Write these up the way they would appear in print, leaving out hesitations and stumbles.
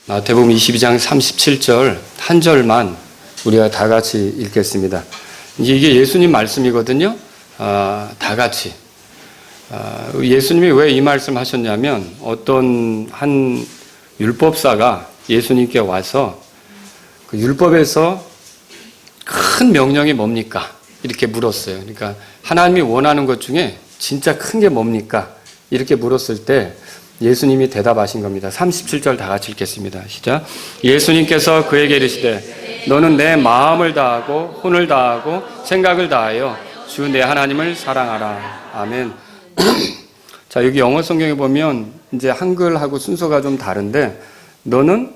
마태복음 22장 37절 한 절만 우리가 다 같이 읽겠습니다. 이게 예수님 말씀이거든요. 다 같이. 예수님이 왜 이 말씀 하셨냐면 어떤 한 율법사가 예수님께 와서 그 율법에서 큰 명령이 뭡니까? 이렇게 물었어요. 그러니까 하나님이 원하는 것 중에 진짜 큰 게 뭡니까? 이렇게 물었을 때 예수님이 대답하신 겁니다. 37절 다 같이 읽겠습니다. 시작. 예수님께서 그에게 이르시되 너는 내 마음을 다하고 혼을 다하고 생각을 다하여 주 내 하나님을 사랑하라. 아멘. 자, 여기 영어 성경에 보면 이제 한글하고 순서가 좀 다른데 너는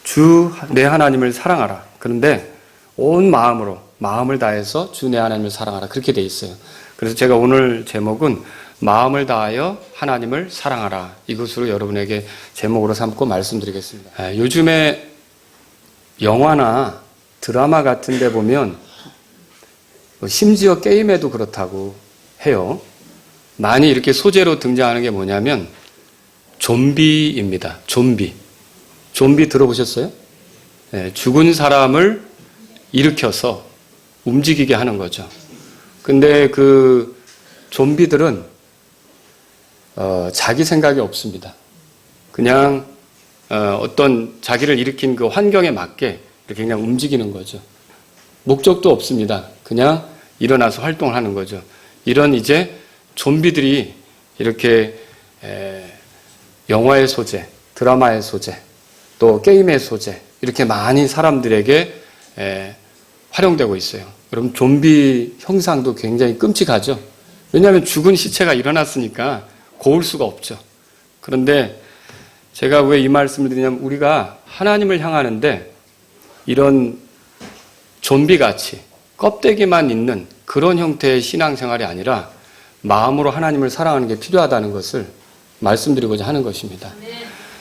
주 내 하나님을 사랑하라. 그런데 온 마음으로 마음을 다해서 주 내 하나님을 사랑하라. 그렇게 돼 있어요. 그래서 제가 오늘 제목은 마음을 다하여 하나님을 사랑하라. 이것으로 여러분에게 제목으로 삼고 말씀드리겠습니다. 요즘에 영화나 드라마 같은 데 보면 심지어 게임에도 그렇다고 해요. 많이 이렇게 소재로 등장하는 게 뭐냐면 좀비입니다. 좀비. 좀비 들어보셨어요? 네, 죽은 사람을 일으켜서 움직이게 하는 거죠. 근데 그 좀비들은 자기 생각이 없습니다. 그냥 어떤 자기를 일으킨 그 환경에 맞게 이렇게 그냥 움직이는 거죠. 목적도 없습니다. 그냥 일어나서 활동을 하는 거죠. 이런 이제 좀비들이 이렇게 영화의 소재, 드라마의 소재, 또 게임의 소재 이렇게 많이 사람들에게 활용되고 있어요. 여러분 좀비 형상도 굉장히 끔찍하죠. 왜냐하면 죽은 시체가 일어났으니까 고울 수가 없죠. 그런데 제가 왜 이 말씀을 드리냐면 우리가 하나님을 향하는데 이런 좀비같이 껍데기만 있는 그런 형태의 신앙생활이 아니라 마음으로 하나님을 사랑하는 게 필요하다는 것을 말씀드리고자 하는 것입니다.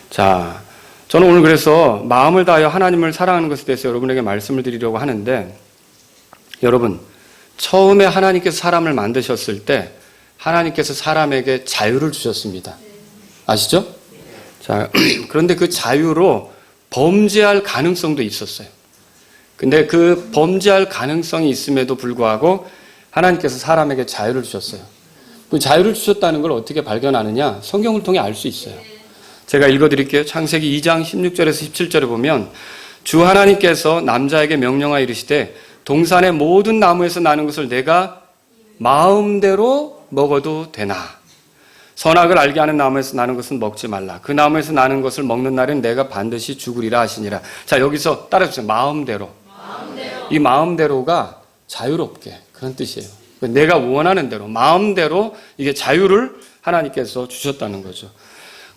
자, 저는 오늘 그래서 마음을 다하여 하나님을 사랑하는 것에 대해서 여러분에게 말씀을 드리려고 하는데 여러분 처음에 하나님께서 사람을 만드셨을 때 하나님께서 사람에게 자유를 주셨습니다. 아시죠? 자, 그런데 그 자유로 범죄할 가능성도 있었어요. 근데 그 범죄할 가능성이 있음에도 불구하고 하나님께서 사람에게 자유를 주셨어요. 그 자유를 주셨다는 걸 어떻게 발견하느냐? 성경을 통해 알 수 있어요. 제가 읽어드릴게요. 창세기 2장 16절에서 17절에 보면 주 하나님께서 남자에게 명령하여 이르시되 동산의 모든 나무에서 나는 것을 내가 마음대로 먹어도 되나? 선악을 알게 하는 나무에서 나는 것은 먹지 말라. 그 나무에서 나는 것을 먹는 날엔 내가 반드시 죽으리라 하시니라. 자, 여기서 따라해주세요. 마음대로. 이 마음대로가 자유롭게 그런 뜻이에요. 내가 원하는 대로 마음대로 이게 자유를 하나님께서 주셨다는 거죠.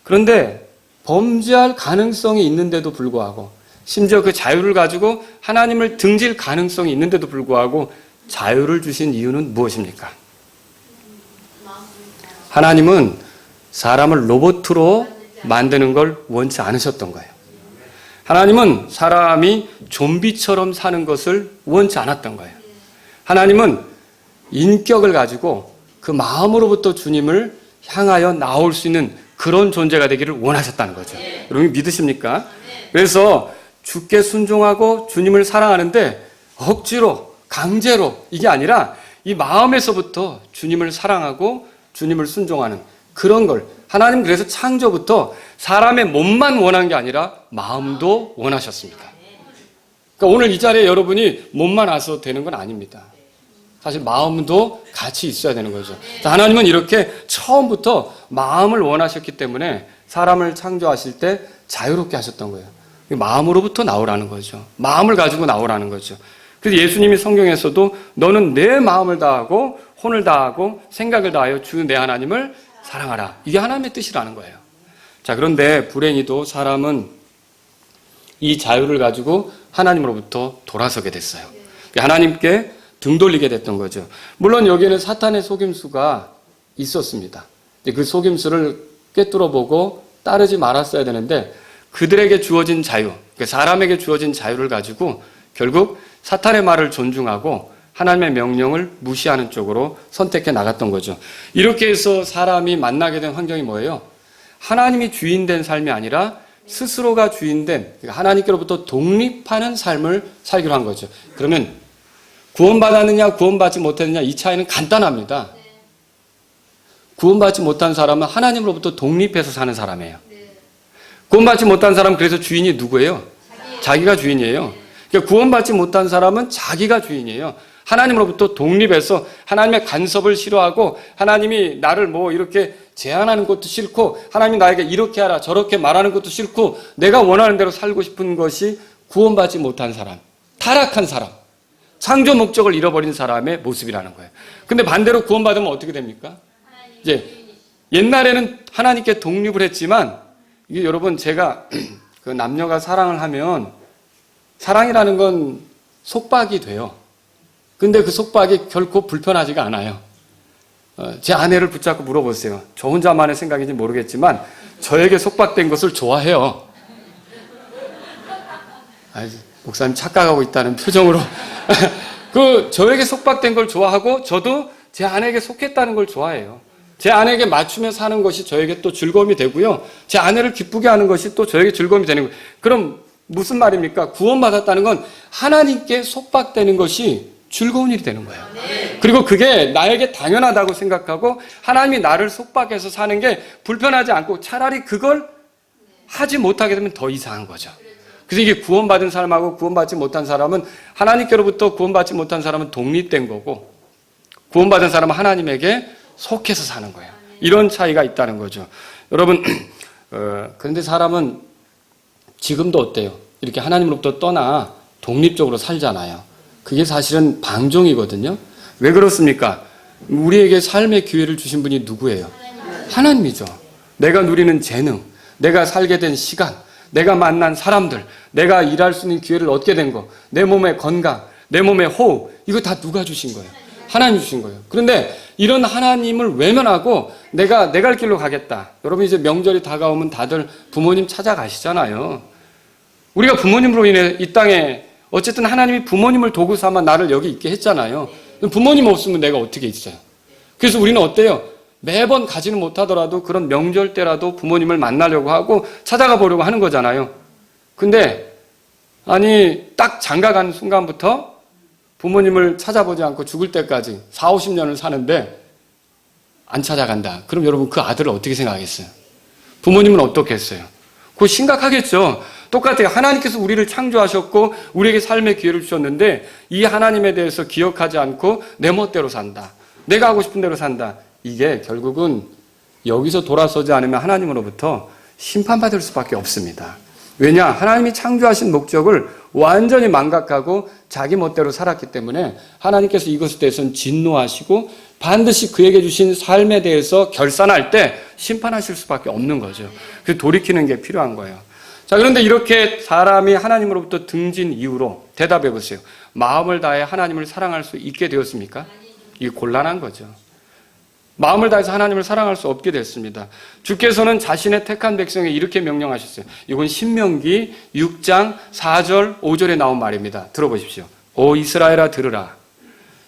그런데 범죄할 가능성이 있는데도 불구하고 심지어 그 자유를 가지고 하나님을 등질 가능성이 있는데도 불구하고 자유를 주신 이유는 무엇입니까? 하나님은 사람을 로봇으로 만드는 걸 원치 않으셨던 거예요. 하나님은 사람이 좀비처럼 사는 것을 원치 않았던 거예요. 하나님은 인격을 가지고 그 마음으로부터 주님을 향하여 나올 수 있는 그런 존재가 되기를 원하셨다는 거죠. 여러분 믿으십니까? 그래서 주께 순종하고 주님을 사랑하는데 억지로 강제로 이게 아니라 이 마음에서부터 주님을 사랑하고 주님을 순종하는 그런 걸 하나님 그래서 창조부터 사람의 몸만 원한 게 아니라 마음도 원하셨습니다. 그러니까 오늘 이 자리에 여러분이 몸만 와서 되는 건 아닙니다. 사실 마음도 같이 있어야 되는 거죠. 하나님은 이렇게 처음부터 마음을 원하셨기 때문에 사람을 창조하실 때 자유롭게 하셨던 거예요. 마음으로부터 나오라는 거죠. 마음을 가지고 나오라는 거죠. 그래서 예수님이 성경에서도 너는 내 마음을 다하고 혼을 다하고 생각을 다하여 주 내 하나님을 사랑하라. 이게 하나님의 뜻이라는 거예요. 자, 그런데 불행히도 사람은 이 자유를 가지고 하나님으로부터 돌아서게 됐어요. 하나님께 등 돌리게 됐던 거죠. 물론 여기에는 사탄의 속임수가 있었습니다. 그 속임수를 꿰뚫어 보고 따르지 말았어야 되는데 그들에게 주어진 자유, 사람에게 주어진 자유를 가지고 결국 사탄의 말을 존중하고 하나님의 명령을 무시하는 쪽으로 선택해 나갔던 거죠. 이렇게 해서 사람이 만나게 된 환경이 뭐예요? 하나님이 주인된 삶이 아니라 스스로가 주인된, 그러니까 하나님께로부터 독립하는 삶을 살기로 한 거죠. 그러면 구원받았느냐 구원받지 못했느냐 이 차이는 간단합니다. 구원받지 못한 사람은 하나님으로부터 독립해서 사는 사람이에요. 구원받지 못한 사람은 그래서 주인이 누구예요? 자기가 주인이에요. 그러니까 구원받지 못한 사람은 자기가 주인이에요. 하나님으로부터 독립해서 하나님의 간섭을 싫어하고 하나님이 나를 뭐 이렇게 제한하는 것도 싫고 하나님이 나에게 이렇게 하라 저렇게 말하는 것도 싫고 내가 원하는 대로 살고 싶은 것이 구원받지 못한 사람, 타락한 사람, 창조 목적을 잃어버린 사람의 모습이라는 거예요. 근데 반대로 구원받으면 어떻게 됩니까? 이제 옛날에는 하나님께 독립을 했지만 이게 여러분 제가 그 남녀가 사랑을 하면 사랑이라는 건 속박이 돼요. 근데 그 속박이 결코 불편하지가 않아요. 제 아내를 붙잡고 물어보세요. 저 혼자만의 생각인지 모르겠지만 저에게 속박된 것을 좋아해요. 목사님 착각하고 있다는 표정으로 저에게 속박된 걸 좋아하고 저도 제 아내에게 속했다는 걸 좋아해요. 제 아내에게 맞추며 사는 것이 저에게 또 즐거움이 되고요. 제 아내를 기쁘게 하는 것이 또 저에게 즐거움이 되는 거예요. 그럼 무슨 말입니까? 구원받았다는 건 하나님께 속박되는 것이 즐거운 일이 되는 거예요. 그리고 그게 나에게 당연하다고 생각하고 하나님이 나를 속박해서 사는 게 불편하지 않고 차라리 그걸 하지 못하게 되면 더 이상한 거죠. 그래서 이게 구원받은 사람하고 구원받지 못한 사람은 하나님께로부터 구원받지 못한 사람은 독립된 거고 구원받은 사람은 하나님에게 속해서 사는 거예요. 이런 차이가 있다는 거죠. 여러분 그런데 사람은 지금도 어때요? 이렇게 하나님으로부터 떠나 독립적으로 살잖아요. 그게 사실은 방종이거든요. 왜 그렇습니까? 우리에게 삶의 기회를 주신 분이 누구예요? 하나님이죠. 내가 누리는 재능, 내가 살게 된 시간, 내가 만난 사람들, 내가 일할 수 있는 기회를 얻게 된 거, 내 몸의 건강, 내 몸의 호흡, 이거 다 누가 주신 거예요? 하나님이 주신 거예요. 그런데 이런 하나님을 외면하고 내가 내 갈 길로 가겠다. 여러분 이제 명절이 다가오면 다들 부모님 찾아가시잖아요. 우리가 부모님으로 인해 이 땅에 어쨌든 하나님이 부모님을 도구 삼아 나를 여기 있게 했잖아요. 부모님 없으면 내가 어떻게 있어요? 그래서 우리는 어때요? 매번 가지는 못하더라도 그런 명절 때라도 부모님을 만나려고 하고 찾아가 보려고 하는 거잖아요. 근데 아니 딱 장가가는 순간부터 부모님을 찾아보지 않고 죽을 때까지 4, 50년을 사는데 안 찾아간다. 그럼 여러분 그 아들을 어떻게 생각하겠어요? 부모님은 어떻겠어요? 그거 심각하겠죠. 똑같아요. 하나님께서 우리를 창조하셨고 우리에게 삶의 기회를 주셨는데 이 하나님에 대해서 기억하지 않고 내 멋대로 산다. 내가 하고 싶은 대로 산다. 이게 결국은 여기서 돌아서지 않으면 하나님으로부터 심판받을 수밖에 없습니다. 왜냐? 하나님이 창조하신 목적을 완전히 망각하고 자기 멋대로 살았기 때문에 하나님께서 이것에 대해서는 진노하시고 반드시 그에게 주신 삶에 대해서 결산할 때 심판하실 수밖에 없는 거죠. 그래서 돌이키는 게 필요한 거예요. 자, 그런데 이렇게 사람이 하나님으로부터 등진 이후로 대답해 보세요. 마음을 다해 하나님을 사랑할 수 있게 되었습니까? 이게 곤란한 거죠. 마음을 다해서 하나님을 사랑할 수 없게 됐습니다. 주께서는 자신의 택한 백성에게 이렇게 명령하셨어요. 이건 신명기 6장 4절 5절에 나온 말입니다. 들어보십시오. 오 이스라엘아 들으라.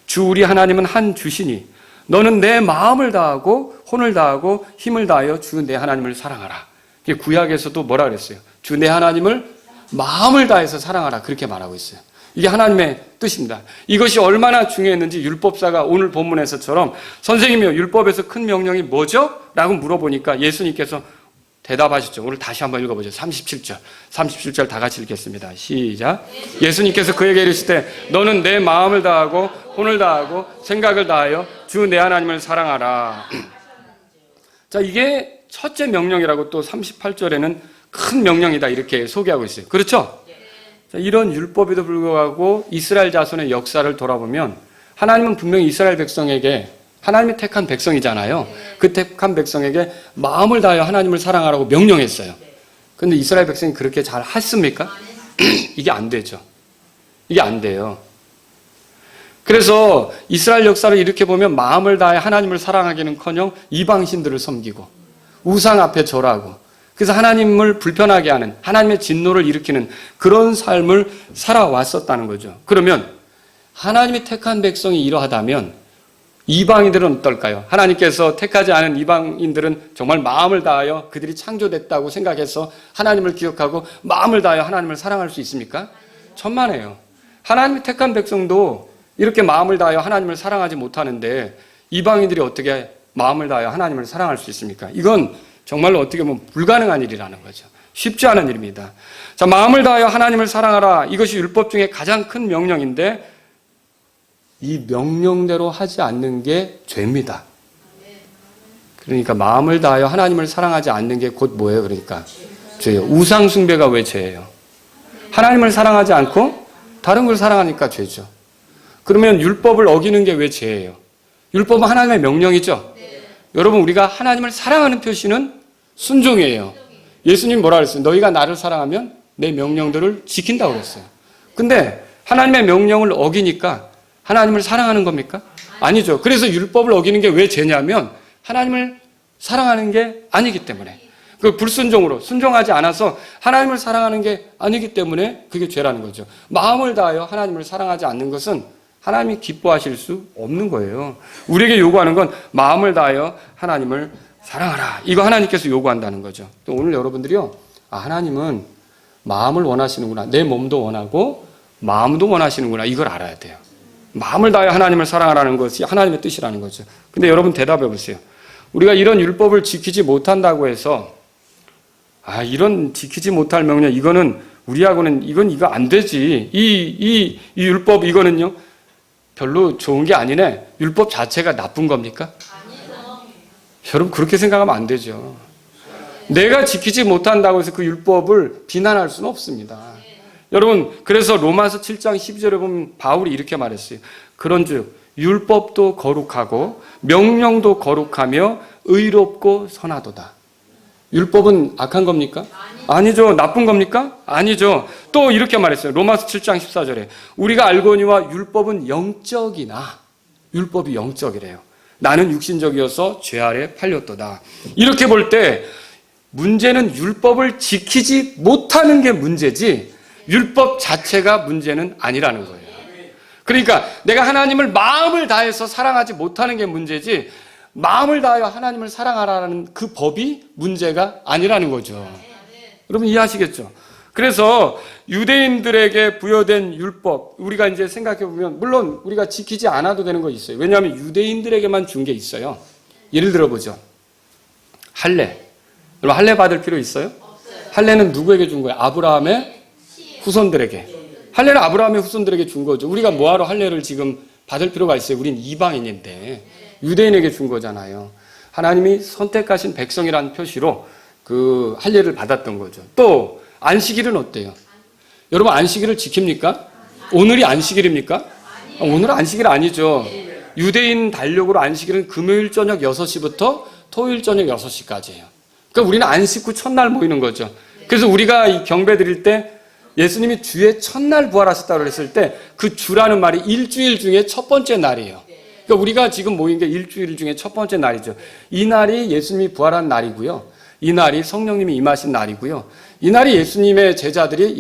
주 우리 하나님은 한 주시니 너는 내 마음을 다하고 혼을 다하고 힘을 다하여 주 내 하나님을 사랑하라. 구약에서도 뭐라 그랬어요? 주 내 하나님을 마음을 다해서 사랑하라. 그렇게 말하고 있어요. 이게 하나님의 뜻입니다. 이것이 얼마나 중요했는지 율법사가 오늘 본문에서처럼 선생님이요 율법에서 큰 명령이 뭐죠? 라고 물어보니까 예수님께서 대답하셨죠. 오늘 다시 한번 읽어보죠. 37절 다 같이 읽겠습니다. 시작. 예수님께서 그에게 이르시되 너는 내 마음을 다하고 혼을 다하고 생각을 다하여 주 내 하나님을 사랑하라. 자, 이게 첫째 명령이라고 또 38절에는 큰 명령이다 이렇게 소개하고 있어요. 그렇죠? 자, 이런 율법에도 불구하고 이스라엘 자손의 역사를 돌아보면 하나님은 분명히 이스라엘 백성에게 하나님이 택한 백성이잖아요. 그 택한 백성에게 마음을 다하여 하나님을 사랑하라고 명령했어요. 그런데 이스라엘 백성이 그렇게 잘 했습니까? 이게 안 되죠. 이게 안 돼요. 그래서 이스라엘 역사를 이렇게 보면 마음을 다해 하나님을 사랑하기는커녕 이방신들을 섬기고 우상 앞에 절하고 그래서 하나님을 불편하게 하는 하나님의 진노를 일으키는 그런 삶을 살아왔었다는 거죠. 그러면 하나님이 택한 백성이 이러하다면 이방인들은 어떨까요? 하나님께서 택하지 않은 이방인들은 정말 마음을 다하여 그들이 창조됐다고 생각해서 하나님을 기억하고 마음을 다하여 하나님을 사랑할 수 있습니까? 천만에요. 하나님이 택한 백성도 이렇게 마음을 다하여 하나님을 사랑하지 못하는데 이방인들이 어떻게 마음을 다하여 하나님을 사랑할 수 있습니까? 이건 정말로 어떻게 보면 불가능한 일이라는 거죠. 쉽지 않은 일입니다. 자, 마음을 다하여 하나님을 사랑하라. 이것이 율법 중에 가장 큰 명령인데 이 명령대로 하지 않는 게 죄입니다. 그러니까 마음을 다하여 하나님을 사랑하지 않는 게 곧 뭐예요? 그러니까 죄예요. 우상 숭배가 왜 죄예요? 하나님을 사랑하지 않고 다른 걸 사랑하니까 죄죠. 그러면 율법을 어기는 게 왜 죄예요? 율법은 하나님의 명령이죠. 여러분, 우리가 하나님을 사랑하는 표시는 순종이에요. 예수님 뭐라 그랬어요? 너희가 나를 사랑하면 내 명령들을 지킨다고 그랬어요. 근데 하나님의 명령을 어기니까 하나님을 사랑하는 겁니까? 아니죠. 그래서 율법을 어기는 게 왜 죄냐면 하나님을 사랑하는 게 아니기 때문에, 그 불순종으로 순종하지 않아서 하나님을 사랑하는 게 아니기 때문에 그게 죄라는 거죠. 마음을 다하여 하나님을 사랑하지 않는 것은 하나님이 기뻐하실 수 없는 거예요. 우리에게 요구하는 건 마음을 다하여 하나님을 사랑하라. 이거 하나님께서 요구한다는 거죠. 또 오늘 여러분들이요, 하나님은 마음을 원하시는구나. 내 몸도 원하고 마음도 원하시는구나. 이걸 알아야 돼요. 마음을 다하여 하나님을 사랑하라는 것이 하나님의 뜻이라는 거죠. 근데 여러분 대답해 보세요. 우리가 이런 율법을 지키지 못한다고 해서 이런 지키지 못할 명령 이거는 우리하고는 이거 안 되지. 이 율법 이거는요 별로 좋은 게 아니네. 율법 자체가 나쁜 겁니까? 아니죠. 여러분 그렇게 생각하면 안 되죠. 내가 지키지 못한다고 해서 그 율법을 비난할 수는 없습니다. 여러분, 그래서 로마서 7장 12절에 보면 바울이 이렇게 말했어요. 그런즉 율법도 거룩하고 명령도 거룩하며 의롭고 선하도다. 율법은 악한 겁니까? 아니죠. 나쁜 겁니까? 아니죠. 또 이렇게 말했어요. 로마서 7장 14절에 우리가 알거니와 율법은 영적이나 율법이 영적이래요. 나는 육신적이어서 죄 아래 팔렸도다. 이렇게 볼 때 문제는 율법을 지키지 못하는 게 문제지 율법 자체가 문제는 아니라는 거예요. 그러니까 내가 하나님을 마음을 다해서 사랑하지 못하는 게 문제지 마음을 다하여 하나님을 사랑하라는 그 법이 문제가 아니라는 거죠. 여러분 이해하시겠죠? 그래서 유대인들에게 부여된 율법 우리가 이제 생각해 보면 물론 우리가 지키지 않아도 되는 거 있어요. 왜냐하면 유대인들에게만 준 게 있어요. 예를 들어 보죠. 할례. 여러분 할례 받을 필요 있어요? 할례는 누구에게 준 거예요? 아브라함의 후손들에게. 할례는 아브라함의 후손들에게 준 거죠. 우리가 뭐하러 할례를 지금 받을 필요가 있어요? 우린 이방인인데 유대인에게 준 거잖아요. 하나님이 선택하신 백성이라는 표시로 그 할례를 받았던 거죠. 또 안식일은 어때요? 여러분 안식일을 지킵니까? 오늘이 안식일입니까? 오늘은 안식일 아니죠. 유대인 달력으로 안식일은 금요일 저녁 6시부터 토요일 저녁 6시까지예요. 그러니까 우리는 안식 후 첫날 모이는 거죠. 그래서 우리가 이 경배 드릴 때 예수님이 주의 첫날 부활하셨다고 그랬을 때 그 주라는 말이 일주일 중에 첫 번째 날이에요. 그러니까 우리가 지금 모인 게 일주일 중에 첫 번째 날이죠. 이 날이 예수님이 부활한 날이고요. 이 날이 성령님이 임하신 날이고요. 이 날이 예수님의 제자들이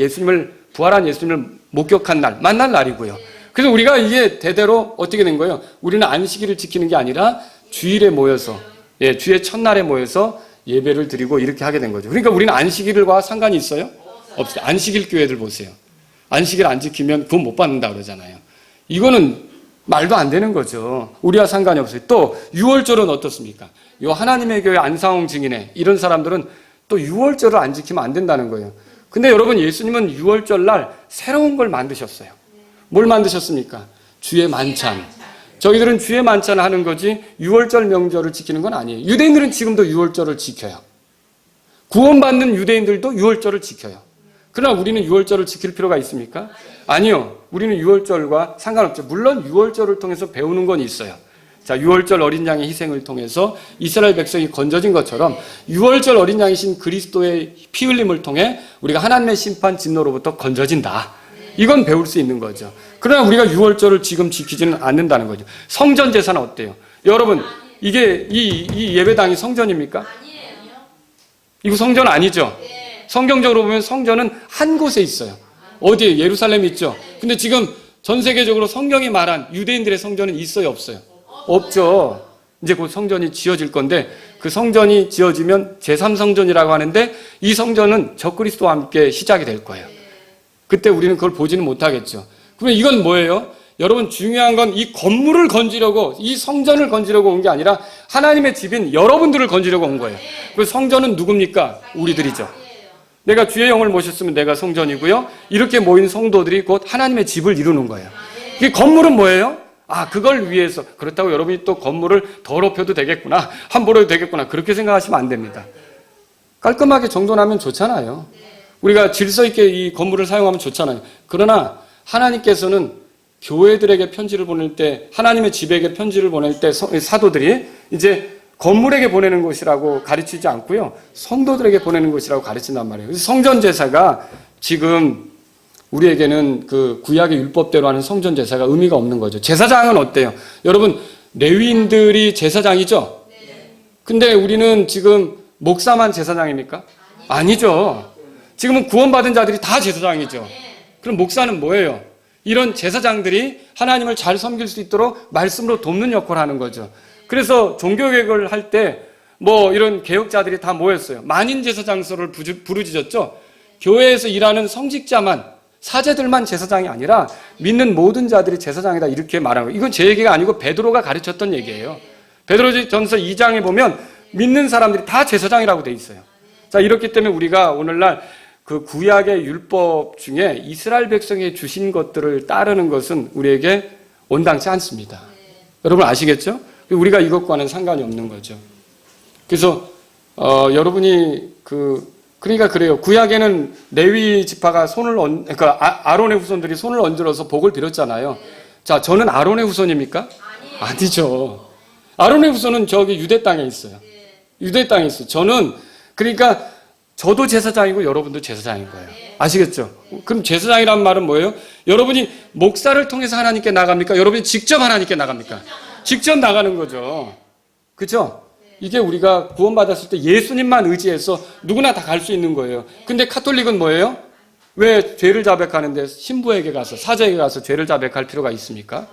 부활한 예수님을 목격한 날, 만날 날이고요. 그래서 우리가 이게 대대로 어떻게 된 거예요? 우리는 안식일을 지키는 게 아니라 주일에 모여서, 주의 첫날에 모여서 예배를 드리고 이렇게 하게 된 거죠. 그러니까 우리는 안식일과 상관이 있어요? 없어요. 안식일 교회들 보세요. 안식일 안 지키면 구원 못 받는다 그러잖아요. 이거는 말도 안 되는 거죠. 우리와 상관이 없어요. 또 유월절은 어떻습니까? 요 하나님의 교회 안상홍 증인회 이런 사람들은 또 유월절을 안 지키면 안 된다는 거예요. 근데 여러분 예수님은 유월절 날 새로운 걸 만드셨어요. 뭘 만드셨습니까? 주의 만찬. 저희들은 주의 만찬을 하는 거지 유월절 명절을 지키는 건 아니에요. 유대인들은 지금도 유월절을 지켜요. 구원받는 유대인들도 유월절을 지켜요. 그러나 우리는 유월절을 지킬 필요가 있습니까? 아니요. 우리는 유월절과 상관없죠. 물론 유월절을 통해서 배우는 건 있어요. 자, 유월절 어린 양의 희생을 통해서 이스라엘 백성이 건져진 것처럼 유월절 어린 양이신 그리스도의 피 흘림을 통해 우리가 하나님의 심판 진노로부터 건져진다. 이건 배울 수 있는 거죠. 그러나 우리가 유월절을 지금 지키지는 않는다는 거죠. 성전 제사는 어때요? 여러분, 이게 이 예배당이 성전입니까? 이거 성전 아니죠? 성경적으로 보면 성전은 한 곳에 있어요. 어디에? 예루살렘에 있죠. 근데 지금 전 세계적으로 성경이 말한 유대인들의 성전은 있어요, 없어요? 없죠. 이제 곧 성전이 지어질 건데 그 성전이 지어지면 제3성전이라고 하는데 이 성전은 적그리스도와 함께 시작이 될 거예요. 그때 우리는 그걸 보지는 못하겠죠. 그러면 이건 뭐예요? 여러분 중요한 건 이 건물을 건지려고 이 성전을 건지려고 온 게 아니라 하나님의 집인 여러분들을 건지려고 온 거예요. 그 성전은 누굽니까? 우리들이죠. 내가 주의 영을 모셨으면 내가 성전이고요. 이렇게 모인 성도들이 곧 하나님의 집을 이루는 거예요. 이 건물은 뭐예요? 그걸 위해서. 그렇다고 여러분이 또 건물을 더럽혀도 되겠구나, 함부로 해도 되겠구나, 그렇게 생각하시면 안 됩니다. 깔끔하게 정돈하면 좋잖아요. 우리가 질서 있게 이 건물을 사용하면 좋잖아요. 그러나 하나님께서는 교회들에게 편지를 보낼 때, 하나님의 집에게 편지를 보낼 때 사도들이 이제 건물에게 보내는 것이라고 가르치지 않고요, 성도들에게 보내는 것이라고 가르친단 말이에요. 그래서 성전 제사가 지금 우리에게는 그 구약의 율법대로 하는 성전 제사가 의미가 없는 거죠. 제사장은 어때요? 여러분, 레위인들이 제사장이죠? 근데 우리는 지금 목사만 제사장입니까? 아니죠. 지금은 구원받은 자들이 다 제사장이죠. 그럼 목사는 뭐예요? 이런 제사장들이 하나님을 잘 섬길 수 있도록 말씀으로 돕는 역할을 하는 거죠. 그래서 종교개혁을 할 때 이런 개혁자들이 다 모였어요. 만인 제사장소를 부르짖었죠. 교회에서 일하는 성직자만, 사제들만 제사장이 아니라 믿는 모든 자들이 제사장이다, 이렇게 말하는 거예요. 이건 제 얘기가 아니고 베드로가 가르쳤던 얘기예요. 베드로전서 2장에 보면 믿는 사람들이 다 제사장이라고 돼 있어요. 자, 이렇기 때문에 우리가 오늘날 그 구약의 율법 중에 이스라엘 백성에 주신 것들을 따르는 것은 우리에게 온당치 않습니다. 여러분 아시겠죠? 우리가 이것과는 상관이 없는 거죠. 그래서 여러분이 그러니까 그래요. 구약에는 레위 지파가 그러니까 아론의 후손들이 손을 얹으러서 복을 빌었잖아요. 자, 저는 아론의 후손입니까? 아니죠. 아론의 후손은 저기 유대 땅에 있어요. 유대 땅에 있어요. 그러니까 저도 제사장이고 여러분도 제사장인 거예요. 아시겠죠? 그럼 제사장이란 말은 뭐예요? 여러분이 목사를 통해서 하나님께 나갑니까? 여러분이 직접 하나님께 나갑니까? 직접 나가는 거죠. 그렇죠? 이게 우리가 구원받았을 때 예수님만 의지해서 누구나 다 갈 수 있는 거예요. 근데 카톨릭은 뭐예요? 왜 죄를 자백하는데 신부에게 가서, 사제에게 가서 죄를 자백할 필요가 있습니까?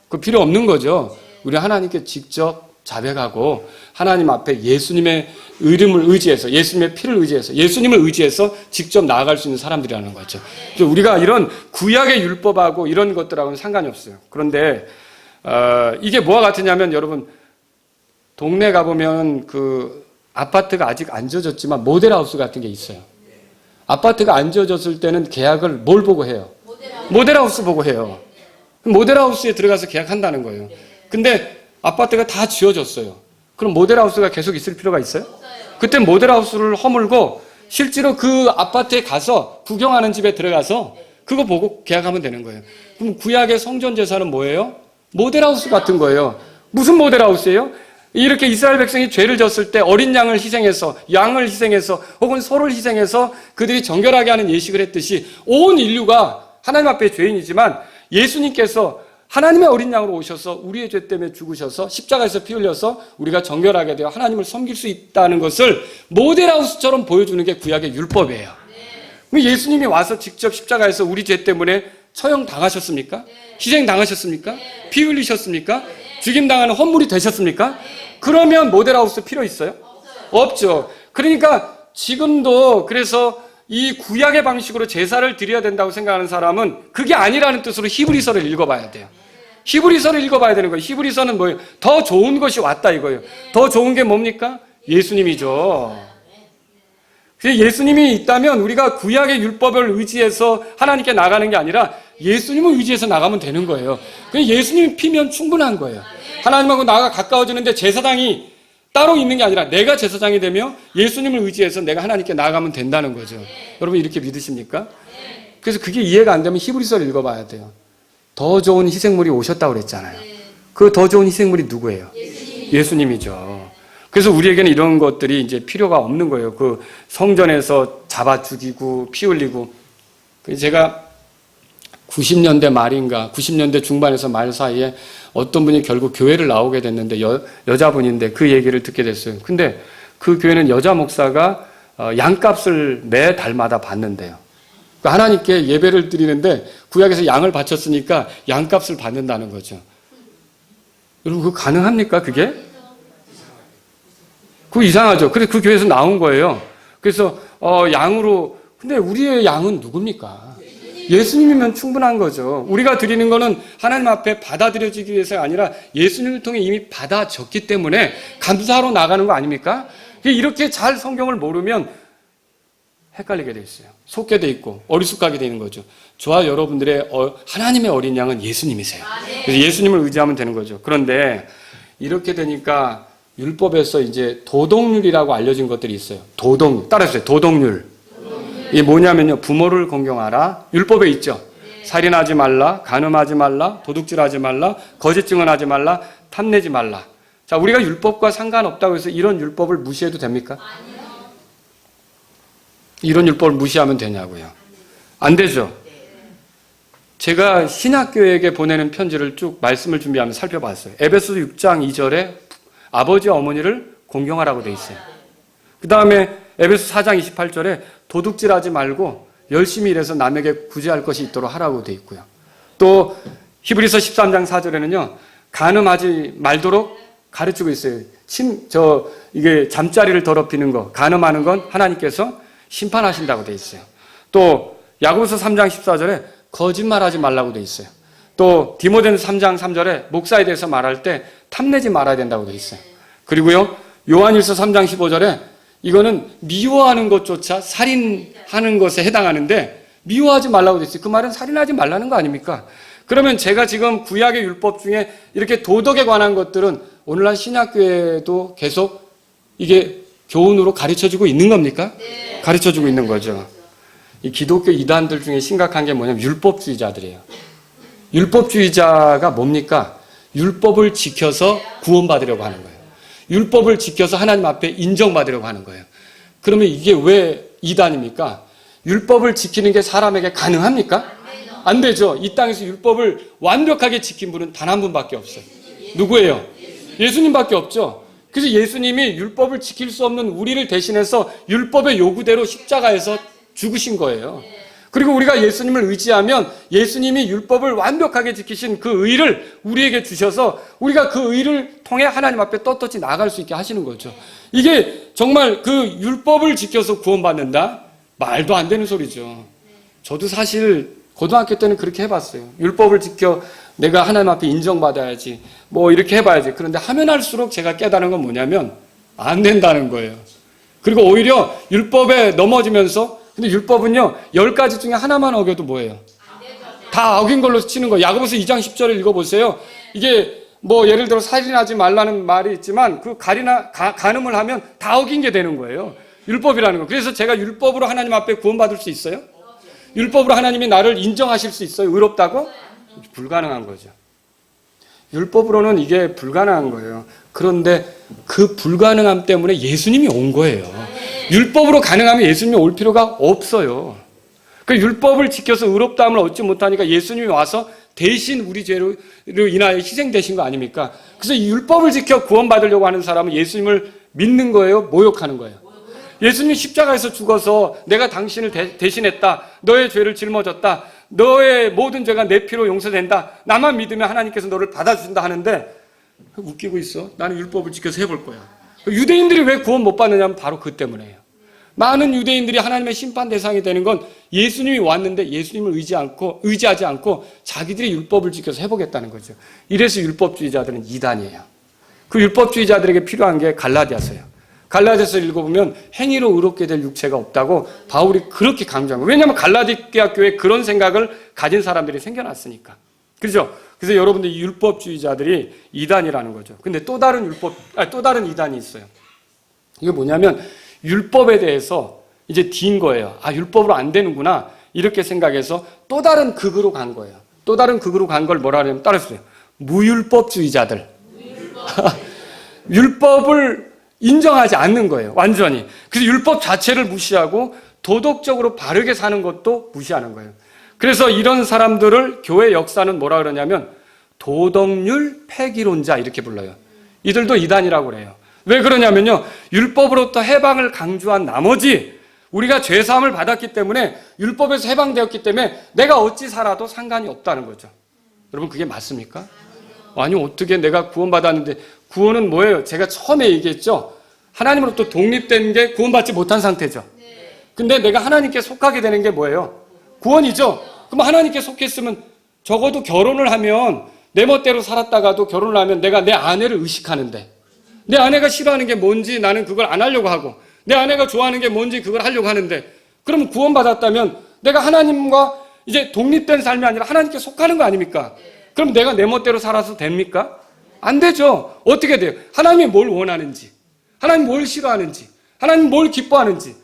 그 필요 없는 거죠. 우리 하나님께 직접 자백하고 하나님 앞에 예수님의 이름을 의지해서, 예수님의 피를 의지해서, 예수님을 의지해서 직접 나아갈 수 있는 사람들이라는 거죠. 우리가 이런 구약의 율법하고 이런 것들하고는 상관이 없어요. 그런데 이게 뭐와 같으냐면, 여러분 동네 가보면 그 아파트가 아직 안 지어졌지만 모델하우스 같은 게 있어요. 아파트가 안 지어졌을 때는 계약을 뭘 보고 해요? 모델하우스 보고 해요. 모델하우스에 들어가서 계약한다는 거예요. 근데 아파트가 다 지어졌어요. 그럼 모델하우스가 계속 있을 필요가 있어요? 그때 모델하우스를 허물고 실제로 그 아파트에 가서 구경하는 집에 들어가서 그거 보고 계약하면 되는 거예요. 그럼 구약의 성전 제사는 뭐예요? 모델하우스 같은 거예요. 무슨 모델하우스예요? 이렇게 이스라엘 백성이 죄를 졌을 때 어린 양을 희생해서, 양을 희생해서, 혹은 소를 희생해서 그들이 정결하게 하는 예식을 했듯이 온 인류가 하나님 앞에 죄인이지만 예수님께서 하나님의 어린 양으로 오셔서 우리의 죄 때문에 죽으셔서 십자가에서 피 흘려서 우리가 정결하게 되어 하나님을 섬길 수 있다는 것을 모델하우스처럼 보여주는 게 구약의 율법이에요. 예수님이 와서 직접 십자가에서 우리 죄 때문에 처형 당하셨습니까? 희생 당하셨습니까? 피 흘리셨습니까? 죽임 당하는 헌물이 되셨습니까? 그러면 모델하우스 필요 있어요? 없죠. 그러니까 지금도 그래서 이 구약의 방식으로 제사를 드려야 된다고 생각하는 사람은 그게 아니라는 뜻으로 히브리서를 읽어봐야 돼요. 히브리서를 읽어봐야 되는 거예요. 히브리서는 뭐예요? 더 좋은 것이 왔다 이거예요. 더 좋은 게 뭡니까? 예수님이죠. 예수님이 있다면 우리가 구약의 율법을 의지해서 하나님께 나가는 게 아니라 예수님을 의지해서 나가면 되는 거예요. 그냥 예수님이 피면 충분한 거예요. 하나님하고 나가 가까워지는데 제사장이 따로 있는 게 아니라 내가 제사장이 되며 예수님을 의지해서 내가 하나님께 나아가면 된다는 거죠. 여러분 이렇게 믿으십니까? 그래서 그게 이해가 안 되면 히브리서를 읽어봐야 돼요. 더 좋은 희생물이 오셨다고 그랬잖아요. 그 더 좋은 희생물이 누구예요? 예수님이죠. 그래서 우리에게는 이런 것들이 이제 필요가 없는 거예요. 그 성전에서 잡아 죽이고 피 흘리고. 제가 90년대 말인가 90년대 중반에서 말 사이에 어떤 분이 결국 교회를 나오게 됐는데 여자분인데 그 얘기를 듣게 됐어요. 근데 그 교회는 여자 목사가 양값을 매 달마다 받는데요. 그러니까 하나님께 예배를 드리는데 구약에서 양을 바쳤으니까 양값을 받는다는 거죠. 여러분 그거 가능합니까 그게? 그거 이상하죠. 그래서 그 교회에서 나온 거예요. 그래서 양으로 근데 우리의 양은 누굽니까? 예수님이면 충분한 거죠. 우리가 드리는 거는 하나님 앞에 받아들여지기 위해서가 아니라 예수님을 통해 이미 받아졌기 때문에 감사하러 나가는 거 아닙니까? 이렇게 잘 성경을 모르면 헷갈리게 돼 있어요. 속게 돼 있고 어리숙하게 되는 거죠. 저와 여러분들의 하나님의 어린 양은 예수님이세요. 그래서 예수님을 의지하면 되는 거죠. 그런데 이렇게 되니까 율법에서 이제 도덕률이라고 알려진 것들이 있어요. 따라하세요. 도덕률. 이게 뭐냐면요. 부모를 공경하라. 율법에 있죠. 살인하지 말라, 간음하지 말라, 도둑질하지 말라, 거짓 증언하지 말라, 탐내지 말라. 자, 우리가 율법과 상관없다고 해서 이런 율법을 무시해도 됩니까? 아니요. 이런 율법을 무시하면 되냐고요. 안 되죠. 제가 신학교에게 보내는 편지를 쭉 말씀을 준비하면서 살펴봤어요. 에베소서 6장 2절에 아버지와 어머니를 공경하라고 돼 있어요. 그 다음에 에베소 4장 28절에 도둑질하지 말고 열심히 일해서 남에게 구제할 것이 있도록 하라고 돼 있고요. 또 히브리서 13장 4절에는요. 간음하지 말도록 가르치고 있어요. 이게 잠자리를 더럽히는 거, 간음하는 건 하나님께서 심판하신다고 돼 있어요. 또 야고보서 3장 14절에 거짓말하지 말라고 돼 있어요. 또 디모데전서 3장 3절에 목사에 대해서 말할 때 탐내지 말아야 된다고 돼 있어요. 그리고요. 요한일서 3장 15절에 이거는 미워하는 것조차 살인하는 것에 해당하는데 미워하지 말라고 돼 있어요. 그 말은 살인하지 말라는 거 아닙니까? 그러면 제가 지금 구약의 율법 중에 이렇게 도덕에 관한 것들은 오늘날 신학교에도 계속 이게 교훈으로 가르쳐주고 있는 겁니까? 네. 가르쳐주고 있는 거죠. 이 기독교 이단들 중에 심각한 게 뭐냐면 율법주의자들이에요. 율법주의자가 뭡니까? 율법을 지켜서 구원받으려고 하는 거예요. 율법을 지켜서 하나님 앞에 인정받으려고 하는 거예요. 그러면 이게 왜 이단입니까? 율법을 지키는 게 사람에게 가능합니까? 안 되죠. 이 땅에서 율법을 완벽하게 지킨 분은 단 한 분밖에 없어요. 누구예요? 예수님밖에 없죠. 그래서 예수님이 율법을 지킬 수 없는 우리를 대신해서 율법의 요구대로 십자가에서 죽으신 거예요. 그리고 우리가 예수님을 의지하면 예수님이 율법을 완벽하게 지키신 그 의를 우리에게 주셔서 우리가 그 의를 통해 하나님 앞에 떳떳이 나아갈 수 있게 하시는 거죠. 이게 정말 그 율법을 지켜서 구원받는다? 말도 안 되는 소리죠. 저도 사실 고등학교 때는 그렇게 해봤어요. 율법을 지켜 내가 하나님 앞에 인정받아야지 뭐 이렇게 해봐야지. 그런데 하면 할수록 제가 깨달은 건 뭐냐면 안 된다는 거예요. 그리고 오히려 율법에 넘어지면서 근데 율법은요 10가지 중에 하나만 어겨도 뭐예요? 다 어긴 걸로 치는 거예요. 야고보서 2장 10절을 읽어보세요. 이게 뭐 예를 들어 살인하지 말라는 말이 있지만 그 간음을 하면 다 어긴 게 되는 거예요. 율법이라는 거. 그래서 제가 율법으로 하나님 앞에 구원받을 수 있어요? 율법으로 하나님이 나를 인정하실 수 있어요? 의롭다고? 불가능한 거죠. 율법으로는 이게 불가능한 거예요. 그런데 그 불가능함 때문에 예수님이 온 거예요. 율법으로 가능하면 예수님이 올 필요가 없어요. 그 율법을 지켜서 의롭다함을 얻지 못하니까 예수님이 와서 대신 우리 죄로 인하여 희생되신 거 아닙니까? 그래서 이 율법을 지켜 구원받으려고 하는 사람은 예수님을 믿는 거예요? 모욕하는 거예요? 예수님 십자가에서 죽어서 내가 당신을 대신했다. 너의 죄를 짊어졌다. 너의 모든 죄가 내 피로 용서된다. 나만 믿으면 하나님께서 너를 받아주신다 하는데 웃기고 있어. 나는 율법을 지켜서 해볼 거야. 유대인들이 왜 구원 못 받느냐면 바로 그 때문에요. 많은 유대인들이 하나님의 심판 대상이 되는 건 예수님이 왔는데 예수님을 의지하지 않고 자기들이 율법을 지켜서 해보겠다는 거죠. 이래서 율법주의자들은 이단이에요. 그 율법주의자들에게 필요한 게 갈라디아서예요. 갈라디아서 읽어보면 행위로 의롭게 될 육체가 없다고 바울이 그렇게 강조한 거예요. 왜냐하면 갈라디아 교회에 그런 생각을 가진 사람들이 생겨났으니까. 그렇죠? 그래서 여러분들 이 율법주의자들이 이단이라는 거죠. 근데 또 다른 이단이 있어요. 이게 뭐냐면 율법에 대해서 이제 딘 거예요. 아, 율법으로 안 되는구나. 이렇게 생각해서 또 다른 극으로 간 거예요. 또 다른 극으로 간 걸 뭐라 하냐면 따라주세요. 무율법주의자들. 율법을 인정하지 않는 거예요. 완전히. 그래서 율법 자체를 무시하고 도덕적으로 바르게 사는 것도 무시하는 거예요. 그래서 이런 사람들을 교회 역사는 뭐라 그러냐면 도덕률 폐기론자 이렇게 불러요. 이들도 이단이라고 그래요. 왜 그러냐면요. 율법으로부터 해방을 강조한 나머지 우리가 죄사함을 받았기 때문에 율법에서 해방되었기 때문에 내가 어찌 살아도 상관이 없다는 거죠. 여러분 그게 맞습니까? 아니 어떻게 내가 구원받았는데, 구원은 뭐예요? 제가 처음에 얘기했죠. 하나님으로부터 독립된 게 구원받지 못한 상태죠. 근데 내가 하나님께 속하게 되는 게 뭐예요? 구원이죠. 그럼 하나님께 속했으면 적어도 결혼을 하면 내 멋대로 살았다가도 결혼을 하면 내가 내 아내를 의식하는데, 내 아내가 싫어하는 게 뭔지 나는 그걸 안 하려고 하고, 내 아내가 좋아하는 게 뭔지 그걸 하려고 하는데, 그러면 구원받았다면 내가 하나님과 이제 독립된 삶이 아니라 하나님께 속하는 거 아닙니까? 그럼 내가 내 멋대로 살아서 됩니까? 안 되죠. 어떻게 돼요? 하나님이 뭘 원하는지, 하나님 뭘 싫어하는지, 하나님 뭘 기뻐하는지,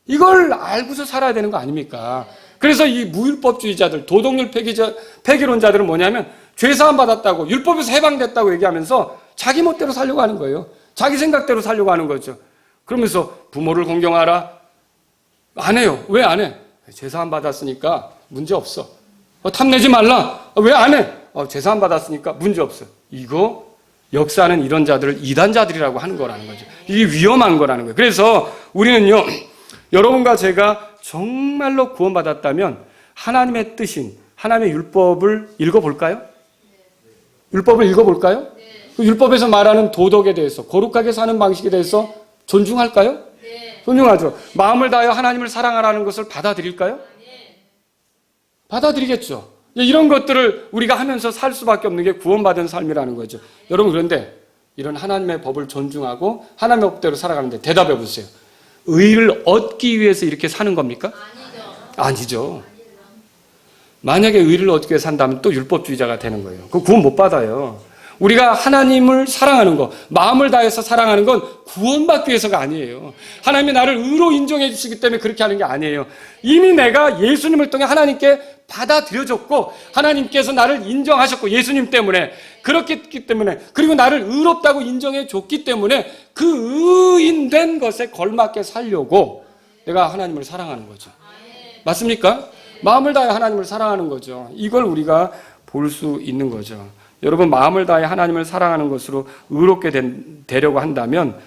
이걸 알고서 살아야 되는 거 아닙니까? 그래서 이 무율법주의자들, 도덕률 폐기론자들은 뭐냐면 죄사함 받았다고, 율법에서 해방됐다고 얘기하면서 자기 멋대로 살려고 하는 거예요. 자기 생각대로 살려고 하는 거죠. 그러면서 부모를 공경하라. 안 해요. 왜 안 해? 죄사함 받았으니까 문제 없어. 탐내지 말라. 왜 안 해? 죄사함 받았으니까 문제 없어. 이거 역사는 이런 자들을 이단자들이라고 하는 거라는 거죠. 이게 위험한 거라는 거예요. 그래서 우리는요, 여러분과 제가 정말로 구원받았다면 하나님의 뜻인 하나님의 율법을 읽어볼까요? 율법을 읽어볼까요? 그 율법에서 말하는 도덕에 대해서, 거룩하게 사는 방식에 대해서 존중할까요? 존중하죠. 마음을 다하여 하나님을 사랑하라는 것을 받아들일까요? 받아들이겠죠. 이런 것들을 우리가 하면서 살 수밖에 없는 게 구원받은 삶이라는 거죠. 여러분, 그런데 이런 하나님의 법을 존중하고 하나님의 법대로 살아가는데 대답해 보세요. 의를 얻기 위해서 이렇게 사는 겁니까? 아니죠. 만약에 의를 얻기 위해서 산다면 또 율법주의자가 되는 거예요. 그 구원 못 받아요. 우리가 하나님을 사랑하는 것, 마음을 다해서 사랑하는 건 구원받기 위해서가 아니에요. 하나님이 나를 의로 인정해 주시기 때문에 그렇게 하는 게 아니에요. 이미 내가 예수님을 통해 하나님께 받아들여졌고, 하나님께서 나를 인정하셨고, 예수님 때문에, 그렇기 때문에, 그리고 나를 의롭다고 인정해 줬기 때문에 그 의인된 것에 걸맞게 살려고 내가 하나님을 사랑하는 거죠. 맞습니까? 마음을 다해 하나님을 사랑하는 거죠. 이걸 우리가 볼 수 있는 거죠. 여러분, 마음을 다해 하나님을 사랑하는 것으로 의롭게 되려고 한다면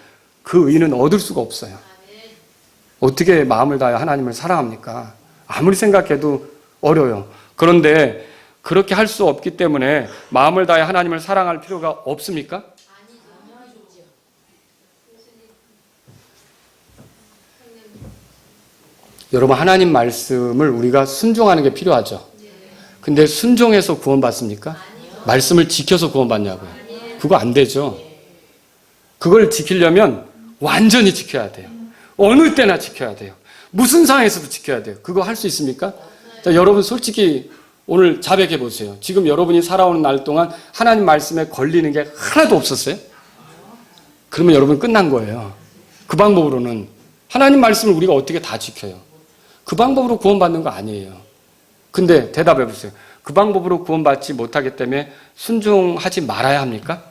그 의는 얻을 수가 없어요. 어떻게 마음을 다해 하나님을 사랑합니까? 아무리 생각해도 어려워요. 그런데 그렇게 할 수 없기 때문에 마음을 다해 하나님을 사랑할 필요가 없습니까? 여러분, 하나님 말씀을 우리가 순종하는 게 필요하죠. 근데 순종해서 구원받습니까? 말씀을 지켜서 구원받냐고요. 그거 안 되죠. 그걸 지키려면 완전히 지켜야 돼요. 어느 때나 지켜야 돼요. 무슨 상황에서도 지켜야 돼요. 그거 할 수 있습니까? 자, 여러분 솔직히 오늘 자백해 보세요. 지금 여러분이 살아오는 날 동안 하나님 말씀에 걸리는 게 하나도 없었어요? 그러면 여러분 끝난 거예요. 그 방법으로는 하나님 말씀을 우리가 어떻게 다 지켜요? 그 방법으로 구원받는 거 아니에요. 근데 대답해 보세요. 그 방법으로 구원받지 못하기 때문에 순종하지 말아야 합니까?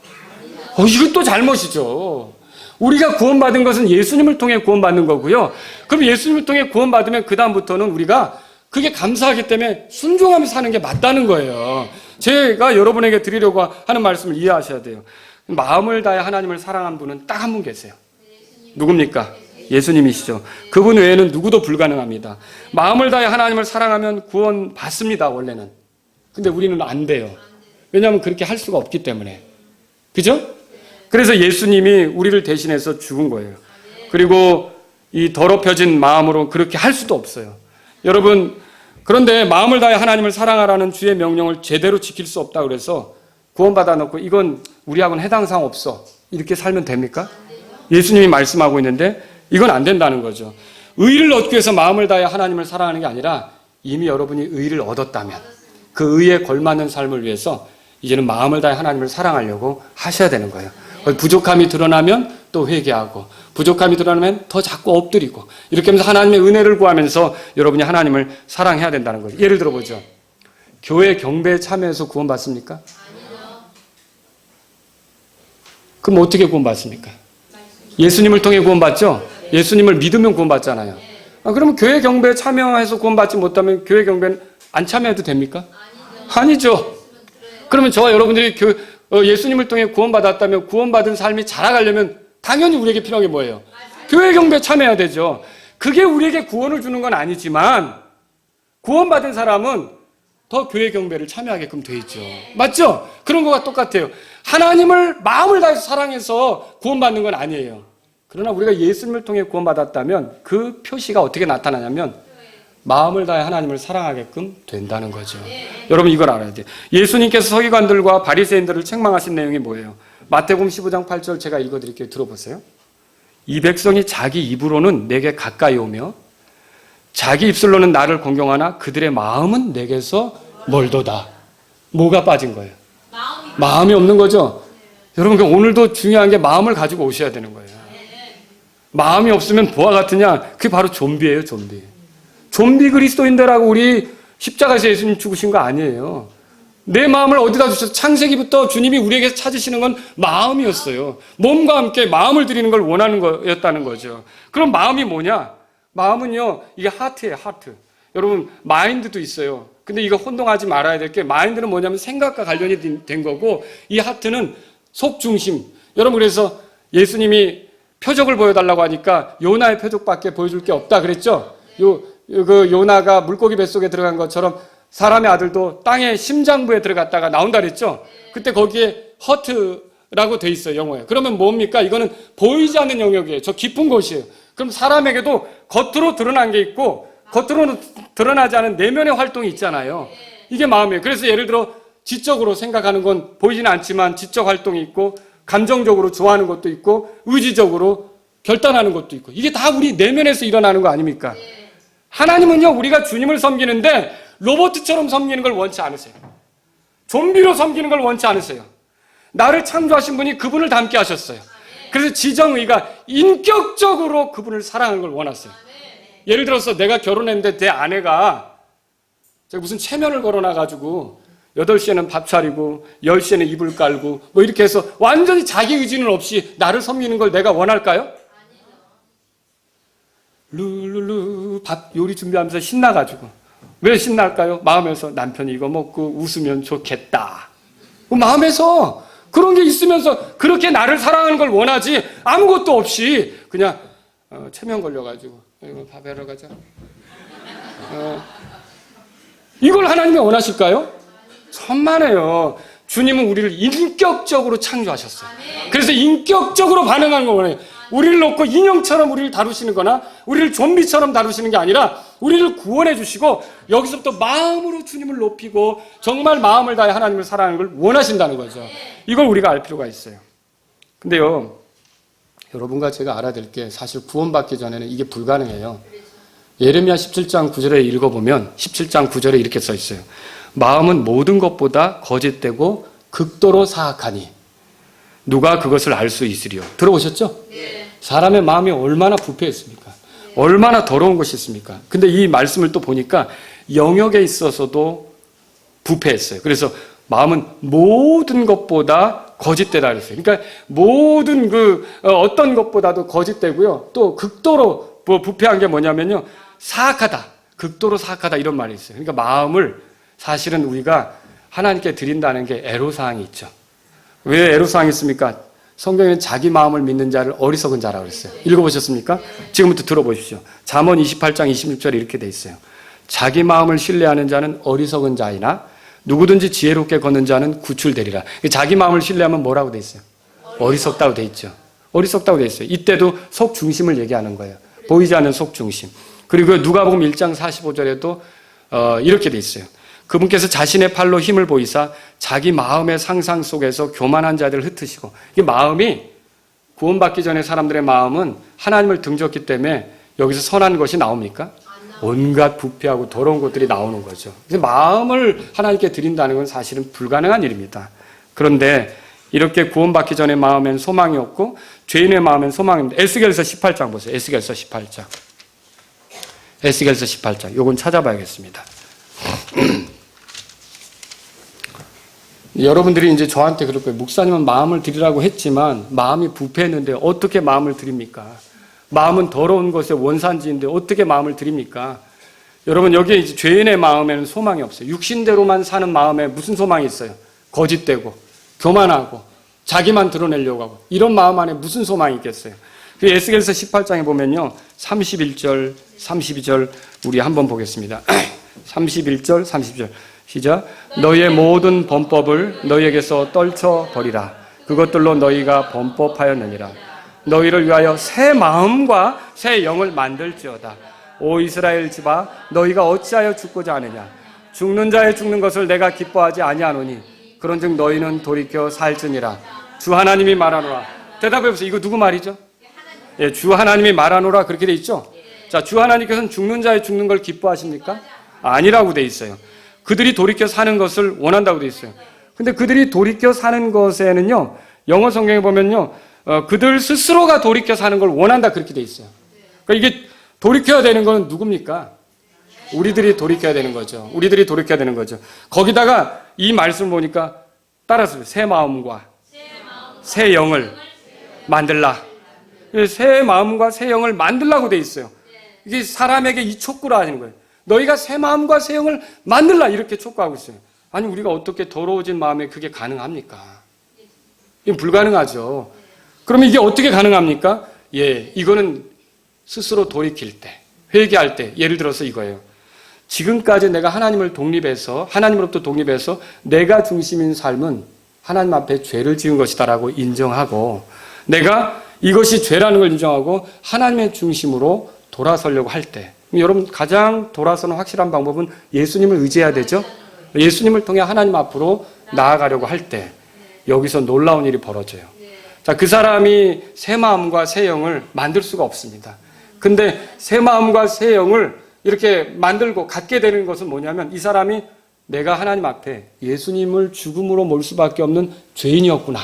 이것도 잘못이죠. 우리가 구원받은 것은 예수님을 통해 구원받는 거고요. 그럼 예수님을 통해 구원받으면 그 다음부터는 우리가 그게 감사하기 때문에 순종하며 사는 게 맞다는 거예요. 제가 여러분에게 드리려고 하는 말씀을 이해하셔야 돼요. 마음을 다해 하나님을 사랑한 분은 딱 한 분 계세요. 누굽니까? 예수님이시죠. 그분 외에는 누구도 불가능합니다. 마음을 다해 하나님을 사랑하면 구원 받습니다, 원래는. 근데 우리는 안 돼요. 왜냐하면 그렇게 할 수가 없기 때문에. 그죠? 그래서 예수님이 우리를 대신해서 죽은 거예요. 그리고 이 더럽혀진 마음으로 그렇게 할 수도 없어요. 여러분, 그런데 마음을 다해 하나님을 사랑하라는 주의 명령을 제대로 지킬 수 없다 그래서 구원받아 놓고 이건 우리하고는 해당 사항 없어, 이렇게 살면 됩니까? 예수님이 말씀하고 있는데 이건 안 된다는 거죠. 의를 얻기 위해서 마음을 다해 하나님을 사랑하는 게 아니라 이미 여러분이 의를 얻었다면 그 의에 걸맞는 삶을 위해서 이제는 마음을 다해 하나님을 사랑하려고 하셔야 되는 거예요. 부족함이 드러나면 또 회개하고, 부족함이 드러나면 더 자꾸 엎드리고, 이렇게 하면서 하나님의 은혜를 구하면서 여러분이 하나님을 사랑해야 된다는 거예요. 예를 들어보죠. 교회 경배에 참여해서 구원받습니까? 그럼 어떻게 구원받습니까? 예수님을 통해 구원받죠? 예수님을 믿으면 구원받잖아요. 그러면 교회 경배에 참여해서 구원받지 못하면 교회 경배는 안 참여해도 됩니까? 아니죠. 그러면 저와 여러분들이 예수님을 통해 구원받았다면 구원받은 삶이 자라가려면 당연히 우리에게 필요한 게 뭐예요? 교회 경배에 참여해야 되죠. 그게 우리에게 구원을 주는 건 아니지만 구원받은 사람은 더 교회 경배를 참여하게끔 돼 있죠. 맞죠? 그런 거와 똑같아요. 하나님을 마음을 다해서 사랑해서 구원받는 건 아니에요. 그러나 우리가 예수님을 통해 구원받았다면 그 표시가 어떻게 나타나냐면 마음을 다해 하나님을 사랑하게끔 된다는 거죠. 여러분 이걸 알아야 돼요. 예수님께서 서기관들과 바리새인들을 책망하신 내용이 뭐예요? 마태복음 15장 8절 제가 읽어드릴게요. 들어보세요. 이 백성이 자기 입으로는 내게 가까이 오며 자기 입술로는 나를 공경하나 그들의 마음은 내게서 멀도다. 뭐가 빠진 거예요? 마음이 없는 거죠. 여러분 오늘도 중요한 게 마음을 가지고 오셔야 되는 거예요. 마음이 없으면 뭐와 같으냐? 그게 바로 좀비예요. 좀비. 좀비 그리스도인들하고 우리 십자가에서 예수님 죽으신 거 아니에요. 내 마음을 어디다 주셔서 창세기부터 주님이 우리에게 찾으시는 건 마음이었어요. 몸과 함께 마음을 드리는 걸 원하는 거였다는 거죠. 그럼 마음이 뭐냐? 마음은요, 이게 하트예요, 하트. 여러분, 마인드도 있어요. 근데 이거 혼동하지 말아야 될 게 마인드는 뭐냐면 생각과 관련이 된 거고 이 하트는 속중심. 여러분, 그래서 예수님이 표적을 보여달라고 하니까 요나의 표적밖에 보여줄 게 없다 그랬죠? 그 요나가 물고기 뱃속에 들어간 것처럼 사람의 아들도 땅의 심장부에 들어갔다가 나온다 그랬죠? 그때 거기에 허트라고 돼 있어요, 영어에. 그러면 뭡니까? 이거는 보이지 않는 영역이에요. 저 깊은 곳이에요. 그럼 사람에게도 겉으로 드러난 게 있고 겉으로는 드러나지 않은 내면의 활동이 있잖아요. 이게 마음이에요. 그래서 예를 들어 지적으로 생각하는 건 보이지는 않지만 지적 활동이 있고 감정적으로 좋아하는 것도 있고 의지적으로 결단하는 것도 있고 이게 다 우리 내면에서 일어나는 거 아닙니까? 하나님은요, 우리가 주님을 섬기는데 로봇처럼 섬기는 걸 원치 않으세요. 좀비로 섬기는 걸 원치 않으세요. 나를 창조하신 분이 그분을 닮게 하셨어요. 그래서 지정의가 인격적으로 그분을 사랑하는 걸 원하세요. 예를 들어서 내가 결혼했는데 내 아내가 제가 무슨 체면을 걸어놔가지고 8시에는 밥 차리고 10시에는 이불 깔고 뭐 이렇게 해서 완전히 자기 의지는 없이 나를 섬기는 걸 내가 원할까요? 룰루루 밥 요리 준비하면서 신나가지고 왜 신날까요? 마음에서 남편이 이거 먹고 웃으면 좋겠다. 마음에서 그런 게 있으면서 그렇게 나를 사랑하는 걸 원하지 아무것도 없이 그냥 체면 걸려가지고 이거 밥하러 가자. 이걸 하나님이 원하실까요? 천만에요. 주님은 우리를 인격적으로 창조하셨어요. 그래서 인격적으로 반응하는 걸 원해요. 우리를 놓고 인형처럼 우리를 다루시는 거나 우리를 좀비처럼 다루시는 게 아니라 우리를 구원해 주시고 여기서부터 마음으로 주님을 높이고 정말 마음을 다해 하나님을 사랑하는 걸 원하신다는 거죠. 이걸 우리가 알 필요가 있어요. 근데요, 여러분과 제가 알아야 될 게 사실 구원받기 전에는 이게 불가능해요. 예레미야 17장 9절에 읽어보면 17장 9절에 이렇게 써 있어요. 마음은 모든 것보다 거짓되고 극도로 사악하니 누가 그것을 알 수 있으리요. 들어보셨죠? 네. 사람의 마음이 얼마나 부패했습니까? 얼마나 더러운 것이 있습니까? 근데 이 말씀을 또 보니까 영역에 있어서도 부패했어요. 그래서 마음은 모든 것보다 거짓되다 그랬어요. 그러니까 모든 어떤 것보다도 거짓되고요. 또 극도로 부패한 게 뭐냐면요. 사악하다. 극도로 사악하다 이런 말이 있어요. 그러니까 마음을 사실은 우리가 하나님께 드린다는 게 애로사항이 있죠. 왜 애로사항이 있습니까? 성경에는 자기 마음을 믿는 자를 어리석은 자라고 그랬어요. 읽어보셨습니까? 지금부터 들어보십시오. 잠언 28장 26절에 이렇게 돼 있어요. 자기 마음을 신뢰하는 자는 어리석은 자이나 누구든지 지혜롭게 걷는 자는 구출되리라. 자기 마음을 신뢰하면 뭐라고 돼 있어요? 어리석다고 돼 있죠. 어리석다고 돼 있어요. 이때도 속중심을 얘기하는 거예요. 보이지 않는 속중심. 그리고 누가복음 1장 45절에도 이렇게 돼 있어요. 그분께서 자신의 팔로 힘을 보이사 자기 마음의 상상 속에서 교만한 자들을 흩으시고, 이 마음이 구원받기 전에 사람들의 마음은 하나님을 등졌기 때문에 여기서 선한 것이 나옵니까? 온갖 부패하고 더러운 것들이 나오는 거죠. 그래서 마음을 하나님께 드린다는 건 사실은 불가능한 일입니다. 그런데 이렇게 구원받기 전에 마음엔 소망이 없고 죄인의 마음엔 소망이 없는데 에스겔서 18장 보세요. 에스겔서 18장. 에스겔서 18장. 요건 찾아봐야겠습니다. 여러분들이 이제 저한테 그럴 거예요. 목사님은 마음을 드리라고 했지만 마음이 부패했는데 어떻게 마음을 드립니까? 마음은 더러운 것의 원산지인데 어떻게 마음을 드립니까? 여러분 여기에 이제 죄인의 마음에는 소망이 없어요. 육신대로만 사는 마음에 무슨 소망이 있어요? 거짓되고 교만하고 자기만 드러내려고 하고 이런 마음 안에 무슨 소망이 있겠어요? 그 에스겔서 18장에 보면요. 31절, 32절 우리 한번 보겠습니다. 31절, 32절 시작. 너희의 모든 범법을 너희에게서 떨쳐버리라. 그것들로 너희가 범법하였느니라. 너희를 위하여 새 마음과 새 영을 만들지어다. 오 이스라엘 집아, 너희가 어찌하여 죽고자 하느냐? 죽는 자의 죽는 것을 내가 기뻐하지 아니하노니 그런즉 너희는 돌이켜 살지니라. 주 하나님이 말하노라. 대답해 보세요. 이거 누구 말이죠? 예, 주 하나님이 말하노라 그렇게 돼 있죠? 자, 주 하나님께서는 죽는 자의 죽는 걸 기뻐하십니까? 아니라고 돼 있어요. 그들이 돌이켜 사는 것을 원한다고 돼 있어요. 근데 그들이 돌이켜 사는 것에는요, 영어 성경에 보면요, 그들 스스로가 돌이켜 사는 걸 원한다 그렇게 돼 있어요. 그러니까 이게 돌이켜야 되는 건 누굽니까? 우리들이 돌이켜야 되는 거죠. 우리들이 돌이켜야 되는 거죠. 거기다가 이 말씀 보니까 따라서 새 마음과 새 영을 만들라. 새 마음과 새 영을 만들라고 돼 있어요. 이게 사람에게 이 촉구를 하시는 거예요. 너희가 새 마음과 새 영을 만들라 이렇게 촉구하고 있어요. 아니 우리가 어떻게 더러워진 마음에 그게 가능합니까? 이건 불가능하죠. 그러면 이게 어떻게 가능합니까? 예, 이거는 스스로 돌이킬 때, 회개할 때, 예를 들어서 이거예요. 지금까지 내가 하나님으로부터 독립해서 내가 중심인 삶은 하나님 앞에 죄를 지은 것이다라고 인정하고 내가 이것이 죄라는 걸 인정하고 하나님의 중심으로 돌아서려고 할 때, 여러분 가장 돌아서는 확실한 방법은 예수님을 의지해야 되죠. 예수님을 통해 하나님 앞으로 나아가려고 할 때 여기서 놀라운 일이 벌어져요. 자, 그 사람이 새 마음과 새 영을 만들 수가 없습니다. 근데 새 마음과 새 영을 이렇게 만들고 갖게 되는 것은 뭐냐면 이 사람이 내가 하나님 앞에 예수님을 죽음으로 몰 수밖에 없는 죄인이었구나.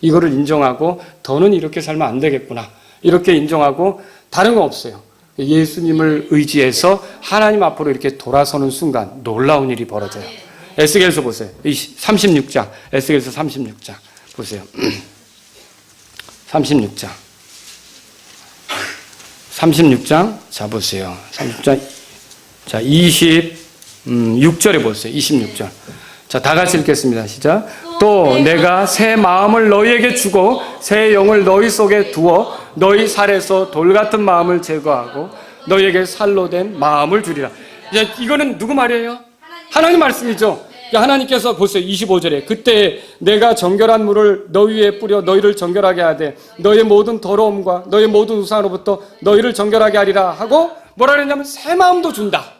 이거를 인정하고 더는 이렇게 살면 안 되겠구나. 이렇게 인정하고 다른 거 없어요. 예수님을 의지해서 하나님 앞으로 이렇게 돌아서는 순간 놀라운 일이 벌어져요. 에스겔서 보세요. 36장. 에스겔서 36장. 보세요. 36장. 36장. 자, 보세요. 36장. 자, 26절에 보세요. 26절. 자, 다 같이 읽겠습니다. 시작. 또 내가 새 마음을 너희에게 주고 새 영을 너희 속에 두어 너희 살에서 돌 같은 마음을 제거하고 너희에게 살로 된 마음을 주리라. 이제 이거는 누구 말이에요? 하나님 말씀이죠. 하나님께서 보세요. 25절에 그때 내가 정결한 물을 너희 위에 뿌려 너희를 정결하게 하되 너희의 모든 더러움과 너희의 모든 우상으로부터 너희를 정결하게 하리라 하고 뭐라 그랬냐면 새 마음도 준다.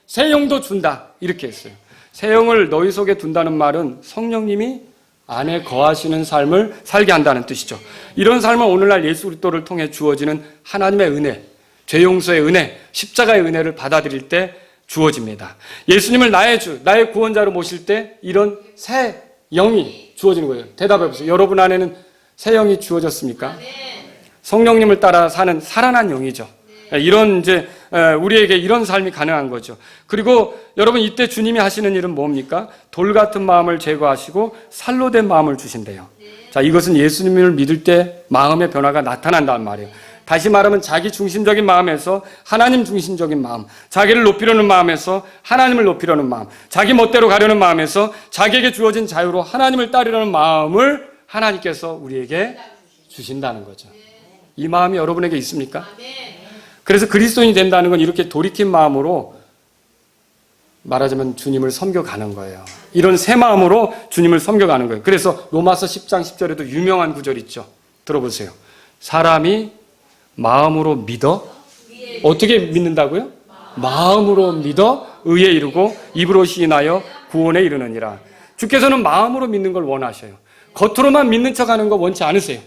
새 영도 준다. 이렇게 했어요. 새 영을 너희 속에 둔다는 말은 성령님이 안에 거하시는 삶을 살게 한다는 뜻이죠. 이런 삶은 오늘날 예수 그리스도를 통해 주어지는 하나님의 은혜, 죄 용서의 은혜, 십자가의 은혜를 받아들일 때 주어집니다. 예수님을 나의 주, 나의 구원자로 모실 때 이런 새 영이 주어지는 거예요. 대답해 보세요. 여러분 안에는 새 영이 주어졌습니까? 성령님을 따라 사는 살아난 영이죠. 이런 우리에게 이런 삶이 가능한 거죠. 그리고 여러분 이때 주님이 하시는 일은 뭡니까? 돌 같은 마음을 제거하시고 살로 된 마음을 주신대요. 자, 이것은 예수님을 믿을 때 마음의 변화가 나타난다는 말이에요. 다시 말하면 자기 중심적인 마음에서 하나님 중심적인 마음, 자기를 높이려는 마음에서 하나님을 높이려는 마음, 자기 멋대로 가려는 마음에서 자기에게 주어진 자유로 하나님을 따르려는 마음을 하나님께서 우리에게 주신다는 거죠. 이 마음이 여러분에게 있습니까? 그래서 그리스도인이 된다는 건 이렇게 돌이킨 마음으로 말하자면 주님을 섬겨가는 거예요. 이런 새 마음으로 주님을 섬겨가는 거예요. 그래서 로마서 10장 10절에도 유명한 구절 있죠. 들어보세요. 사람이 마음으로 믿어 어떻게 믿는다고요? 마음으로 믿어 의에 이르고 입으로 시인하여 구원에 이르느니라. 주께서는 마음으로 믿는 걸 원하셔요. 겉으로만 믿는 척하는 거 원치 않으세요.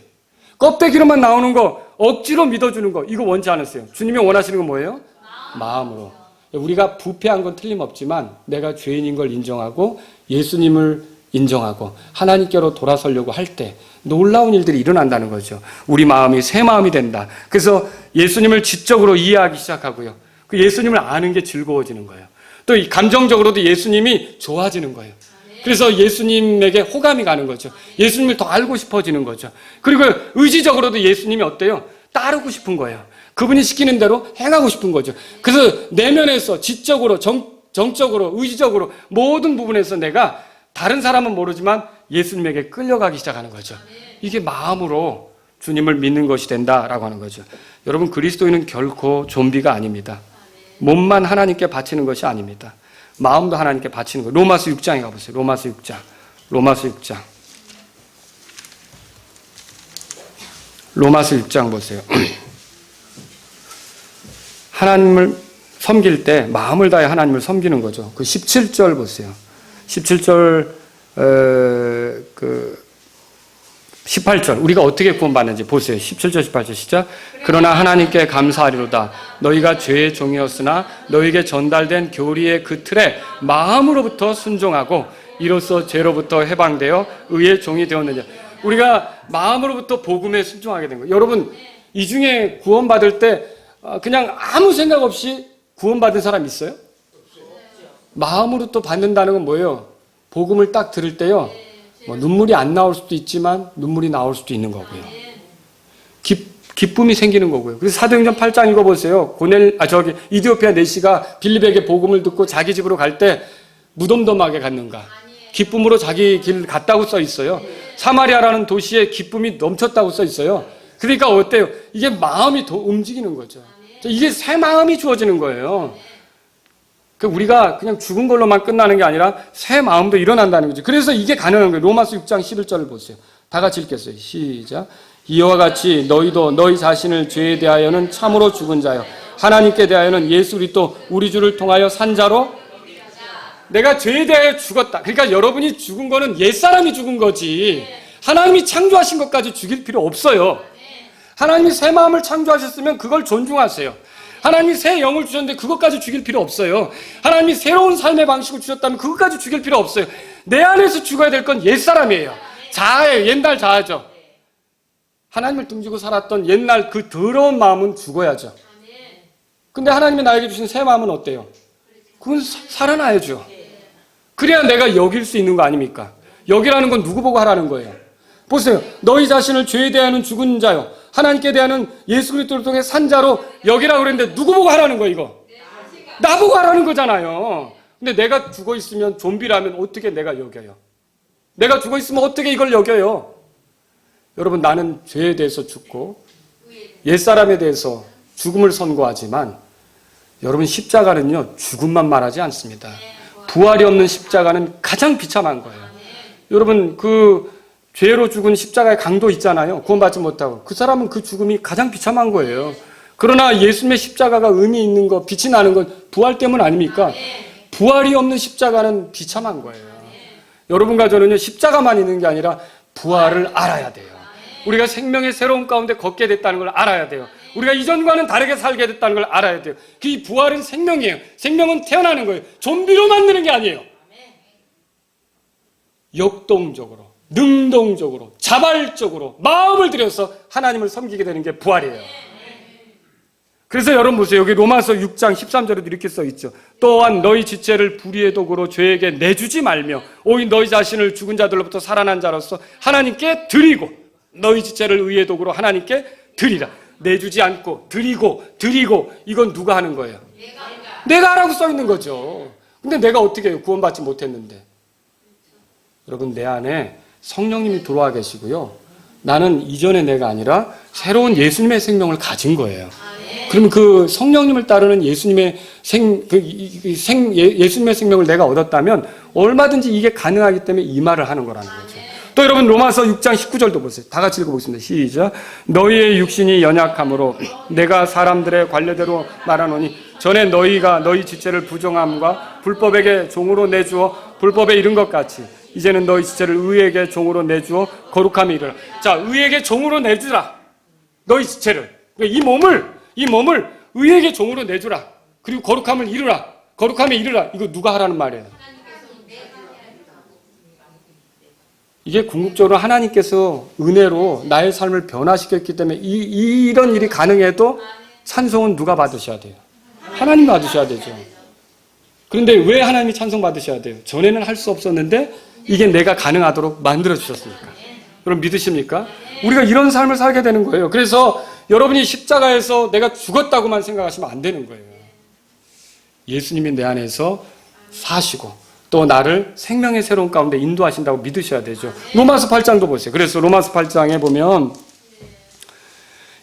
껍데기로만 나오는 거 억지로 믿어주는 거 이거 원치 않으세요. 주님이 원하시는 건 뭐예요? 마음으로. 우리가 부패한 건 틀림없지만 내가 죄인인 걸 인정하고 예수님을 인정하고 하나님께로 돌아서려고 할 때 놀라운 일들이 일어난다는 거죠. 우리 마음이 새 마음이 된다. 그래서 예수님을 지적으로 이해하기 시작하고요. 그 예수님을 아는 게 즐거워지는 거예요. 또 이 감정적으로도 예수님이 좋아지는 거예요. 그래서 예수님에게 호감이 가는 거죠. 예수님을 더 알고 싶어지는 거죠. 그리고 의지적으로도 예수님이 어때요? 따르고 싶은 거예요. 그분이 시키는 대로 행하고 싶은 거죠. 그래서 내면에서 지적으로, 정적으로, 의지적으로 모든 부분에서 내가 다른 사람은 모르지만 예수님에게 끌려가기 시작하는 거죠. 이게 마음으로 주님을 믿는 것이 된다라고 하는 거죠. 여러분 그리스도인은 결코 좀비가 아닙니다. 몸만 하나님께 바치는 것이 아닙니다. 마음도 하나님께 바치는 거예요. 로마서 6장에 가보세요. 로마서 6장. 로마서 6장. 로마서 6장 보세요. 하나님을 섬길 때 마음을 다해 하나님을 섬기는 거죠. 그 17절 보세요. 17절 18절 우리가 어떻게 구원받는지 보세요. 17절 18절 시작. 그러나 하나님께 감사하리로다. 너희가 죄의 종이었으나 너희에게 전달된 교리의 그 틀에 마음으로부터 순종하고 이로써 죄로부터 해방되어 의의 종이 되었느냐. 우리가 마음으로부터 복음에 순종하게 된 거예요. 여러분 이 중에 구원받을 때 그냥 아무 생각 없이 구원받은 사람 있어요? 마음으로부터 받는다는 건 뭐예요? 복음을 딱 들을 때요. 뭐 눈물이 안 나올 수도 있지만 눈물이 나올 수도 있는 거고요. 기쁨이 생기는 거고요. 그래서 사도행전 8장 읽어보세요. 이디오피아 내시가 빌립에게 복음을 듣고 자기 집으로 갈 때 무덤덤하게 갔는가? 기쁨으로 자기 길 갔다고 써 있어요. 사마리아라는 도시에 기쁨이 넘쳤다고 써 있어요. 그러니까 어때요? 이게 마음이 더 움직이는 거죠. 이게 새 마음이 주어지는 거예요. 우리가 그냥 죽은 걸로만 끝나는 게 아니라 새 마음도 일어난다는 거죠. 그래서 이게 가능한 거예요. 로마서 6장 11절을 보세요. 다 같이 읽겠어요. 시작. 이와 같이 너희도 너희 자신을 죄에 대하여는 참으로 죽은 자요 하나님께 대하여는 예수 그리스도 우리 주를 통하여 산 자로 내가 죄에 대하여 죽었다. 그러니까 여러분이 죽은 거는 옛사람이 죽은 거지 하나님이 창조하신 것까지 죽일 필요 없어요. 하나님이 새 마음을 창조하셨으면 그걸 존중하세요. 하나님이 새 영을 주셨는데 그것까지 죽일 필요 없어요. 하나님이 새로운 삶의 방식을 주셨다면 그것까지 죽일 필요 없어요. 내 안에서 죽어야 될 건 옛사람이에요. 자아예요. 옛날 자아죠. 하나님을 등지고 살았던 옛날 그 더러운 마음은 죽어야죠. 근데 하나님이 나에게 주신 새 마음은 어때요? 그건 살아나야죠. 그래야 내가 여길 수 있는 거 아닙니까? 여기라는 건 누구 보고 하라는 거예요? 보세요. 너희 자신을 죄에 대하여는 죽은 자요 하나님께 대하여는 예수 그리스도를 통해 산 자로 여기라고 그랬는데 누구 보고 하라는 거예요 이거? 나보고 하라는 거잖아요. 근데 내가 죽어 있으면 좀비라면 어떻게 내가 여겨요? 내가 죽어 있으면 어떻게 이걸 여겨요? 여러분 나는 죄에 대해서 죽고 옛사람에 대해서 죽음을 선고하지만 여러분 십자가는요 죽음만 말하지 않습니다. 부활이 없는 십자가는 가장 비참한 거예요. 여러분 죄로 죽은 십자가의 강도 있잖아요. 구원받지 못하고. 그 사람은 그 죽음이 가장 비참한 거예요. 그러나 예수님의 십자가가 의미 있는 거, 빛이 나는 건 부활 때문 아닙니까? 부활이 없는 십자가는 비참한 거예요. 여러분과 저는요, 십자가만 있는 게 아니라 부활을 알아야 돼요. 우리가 생명의 새로운 가운데 걷게 됐다는 걸 알아야 돼요. 우리가 이전과는 다르게 살게 됐다는 걸 알아야 돼요. 그 부활은 생명이에요. 생명은 태어나는 거예요. 좀비로 만드는 게 아니에요. 역동적으로. 능동적으로 자발적으로 마음을 들여서 하나님을 섬기게 되는 게 부활이에요. 그래서 여러분 보세요. 여기 로마서 6장 13절에도 이렇게 써 있죠. 또한 너희 지체를 불의의 도구로 죄에게 내주지 말며 오직 너희 자신을 죽은 자들로부터 살아난 자로서 하나님께 드리고 너희 지체를 의의 도구로 하나님께 드리라. 내주지 않고 드리고 이건 누가 하는 거예요? 내가 하라고 써 있는 거죠. 근데 내가 어떻게 해요? 구원받지 못했는데. 여러분 내 안에 성령님이 들어와 계시고요. 나는 이전의 내가 아니라 새로운 예수님의 생명을 가진 거예요. 그러면 그 성령님을 따르는 예수님의 예수님의 생명을 내가 얻었다면 얼마든지 이게 가능하기 때문에 이 말을 하는 거라는 거죠. 또 여러분 로마서 6장 19절도 보세요. 다 같이 읽어보겠습니다. 시작. 너희의 육신이 연약함으로 내가 사람들의 관례대로 말하노니 전에 너희가 너희 지체를 부정함과 불법에게 종으로 내주어 불법에 이른 것 같이 이제는 너희 지체를 의에게 종으로 내주어 거룩함에 이르라. 자, 의에게 종으로 내주라. 너희 지체를. 이 몸을 의에게 종으로 내주라. 그리고 거룩함을 이루라. 거룩함에 이르라. 이거 누가 하라는 말이에요? 이게 궁극적으로 하나님께서 은혜로 나의 삶을 변화시켰기 때문에 이런 일이 가능해도 찬송은 누가 받으셔야 돼요? 하나님 받으셔야 되죠. 그런데 왜 하나님이 찬송 받으셔야 돼요? 전에는 할 수 없었는데 이게 내가 가능하도록 만들어주셨으니까. 여러분 믿으십니까? 우리가 이런 삶을 살게 되는 거예요. 그래서 여러분이 십자가에서 내가 죽었다고만 생각하시면 안 되는 거예요. 예수님이 내 안에서 사시고 또 나를 생명의 새로운 가운데 인도하신다고 믿으셔야 되죠. 로마서 8장도 보세요. 그래서 로마서 8장에 보면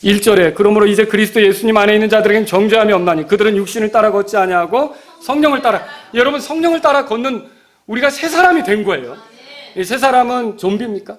1절에 그러므로 이제 그리스도 예수님 안에 있는 자들에게는 정죄함이 없나니 그들은 육신을 따라 걷지 아니하고 성령을 따라. 여러분, 성령을 따라 걷는 우리가 새 사람이 된 거예요. 이 새 사람은 좀비입니까?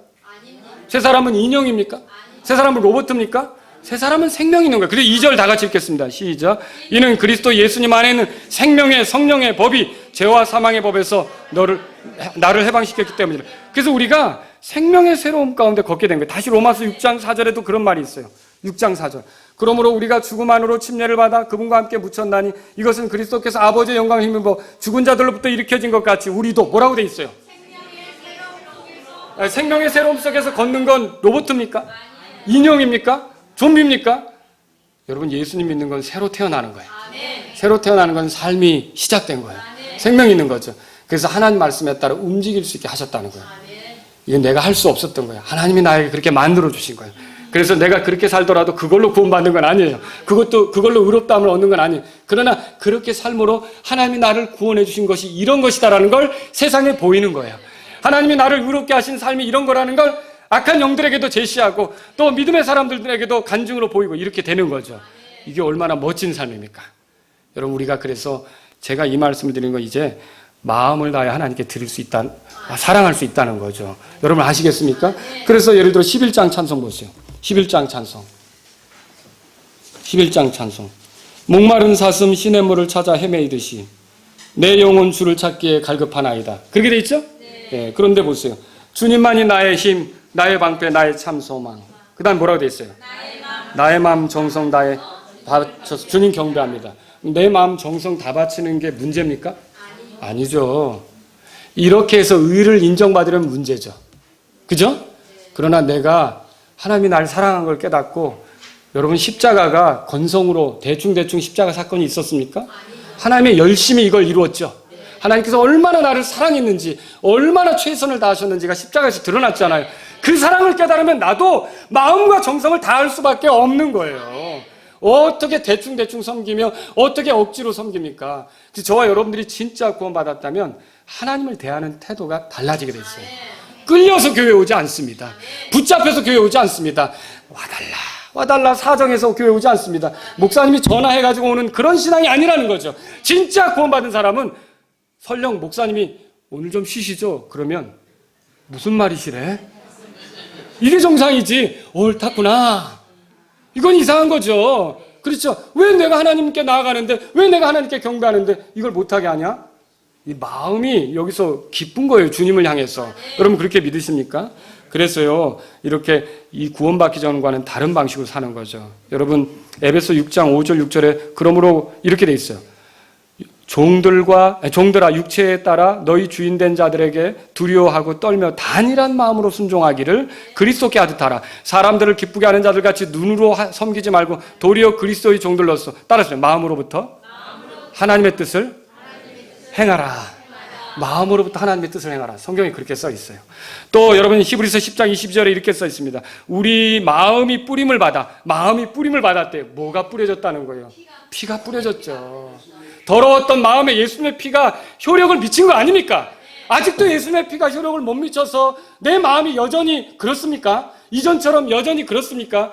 새 사람은 인형입니까? 새 사람은 로봇입니까? 새 사람은 생명이 있는 거예요. 그래서 2절 다 같이 읽겠습니다. 시작. 이는 그리스도 예수님 안에 있는 생명의 성령의 법이 죄와 사망의 법에서 나를 해방시켰기 때문이라. 그래서 우리가 생명의 새로움 가운데 걷게 된 거예요. 다시 로마서 6장 4절에도 그런 말이 있어요. 6장 4절. 그러므로 우리가 죽음 안으로 침례를 받아 그분과 함께 묻혔나니 이것은 그리스도께서 아버지의 영광을 힘입어 죽은 자들로부터 일으켜진 것 같이 우리도 뭐라고 돼 있어요? 생명의 새로움 속에서 걷는 건 로봇입니까? 인형입니까? 좀비입니까? 여러분, 예수님 믿는 건 새로 태어나는 거예요. 새로 태어나는 건 삶이 시작된 거예요. 생명이 있는 거죠. 그래서 하나님 말씀에 따라 움직일 수 있게 하셨다는 거예요. 이건 내가 할 수 없었던 거예요. 하나님이 나에게 그렇게 만들어 주신 거예요. 그래서 내가 그렇게 살더라도 그걸로 구원받는 건 아니에요. 그걸로 의롭다함을 얻는 건 아니에요. 그러나 그렇게 삶으로 하나님이 나를 구원해 주신 것이 이런 것이다라는 걸 세상에 보이는 거예요. 하나님이 나를 의롭게 하신 삶이 이런 거라는 걸 악한 영들에게도 제시하고 또 믿음의 사람들에게도 간증으로 보이고 이렇게 되는 거죠. 이게 얼마나 멋진 삶입니까? 여러분, 우리가 그래서 제가 이 말씀을 드리는 건 이제 마음을 다해 하나님께 드릴 수 있다, 사랑할 수 있다는 거죠. 여러분 아시겠습니까? 그래서 예를 들어 11장 찬송 보세요. 11장 찬송. 11장 찬송. 목마른 사슴 시냇물을 찾아 헤매이듯이 내 영혼 주를 찾기에 갈급하나이다. 그렇게 돼 있죠? 네. 그런데 보세요. 주님만이 나의 힘, 나의 방패, 나의 참 소망. 그 다음 뭐라고 돼 있어요? 나의 마음 정성 다해 바쳐서 주님 경배합니다. 내 마음 정성 다 바치는 게 문제입니까? 아니죠. 이렇게 해서 의를 인정받으려면 문제죠. 그죠? 그러나 내가 하나님이 나를 사랑한 걸 깨닫고, 여러분 십자가가 건성으로 대충 십자가 사건이 있었습니까? 하나님이 열심히 이걸 이루었죠. 하나님께서 얼마나 나를 사랑했는지, 얼마나 최선을 다하셨는지가 십자가에서 드러났잖아요. 그 사랑을 깨달으면 나도 마음과 정성을 다할 수밖에 없는 거예요. 어떻게 대충 섬기며 어떻게 억지로 섬깁니까? 그래서 저와 여러분들이 진짜 구원받았다면 하나님을 대하는 태도가 달라지게 돼 있어요. 끌려서 교회 오지 않습니다. 붙잡혀서 교회 오지 않습니다. 와달라 사정해서 교회 오지 않습니다. 목사님이 전화해가지고 오는 그런 신앙이 아니라는 거죠. 진짜 구원받은 사람은 설령 목사님이 오늘 좀 쉬시죠? 그러면 무슨 말이시래? 이게 정상이지. 옳다구나. 이건 이상한 거죠. 그렇죠? 왜 내가 하나님께 나아가는데, 왜 내가 하나님께 경배하는데 이걸 못하게 하냐? 이 마음이 여기서 기쁜 거예요. 주님을 향해서. 여러분 그렇게 믿으십니까? 그래서요, 이렇게 이 구원받기 전과는 다른 방식으로 사는 거죠. 여러분 에베소 6장 5절 6절에 그러므로 이렇게 돼 있어요. 종들아 육체에 따라 너희 주인된 자들에게 두려워하고 떨며 단일한 마음으로 순종하기를 그리스도께 하듯 하라. 사람들을 기쁘게 하는 자들 같이 눈으로 섬기지 말고 도리어 그리스도의 종들로서 따라서 마음으로부터 하나님의 뜻을 행하라. 마음으로부터 하나님의 뜻을 행하라. 성경에 그렇게 써 있어요. 또 여러분 히브리서 10장 22절에 이렇게 써 있습니다. 우리 마음이 뿌림을 받았대요. 뭐가 뿌려졌다는 거예요? 피가 뿌려졌죠. 더러웠던 마음에 예수님의 피가 효력을 미친 거 아닙니까? 아직도 예수님의 피가 효력을 못 미쳐서 내 마음이 여전히 그렇습니까? 이전처럼 여전히 그렇습니까?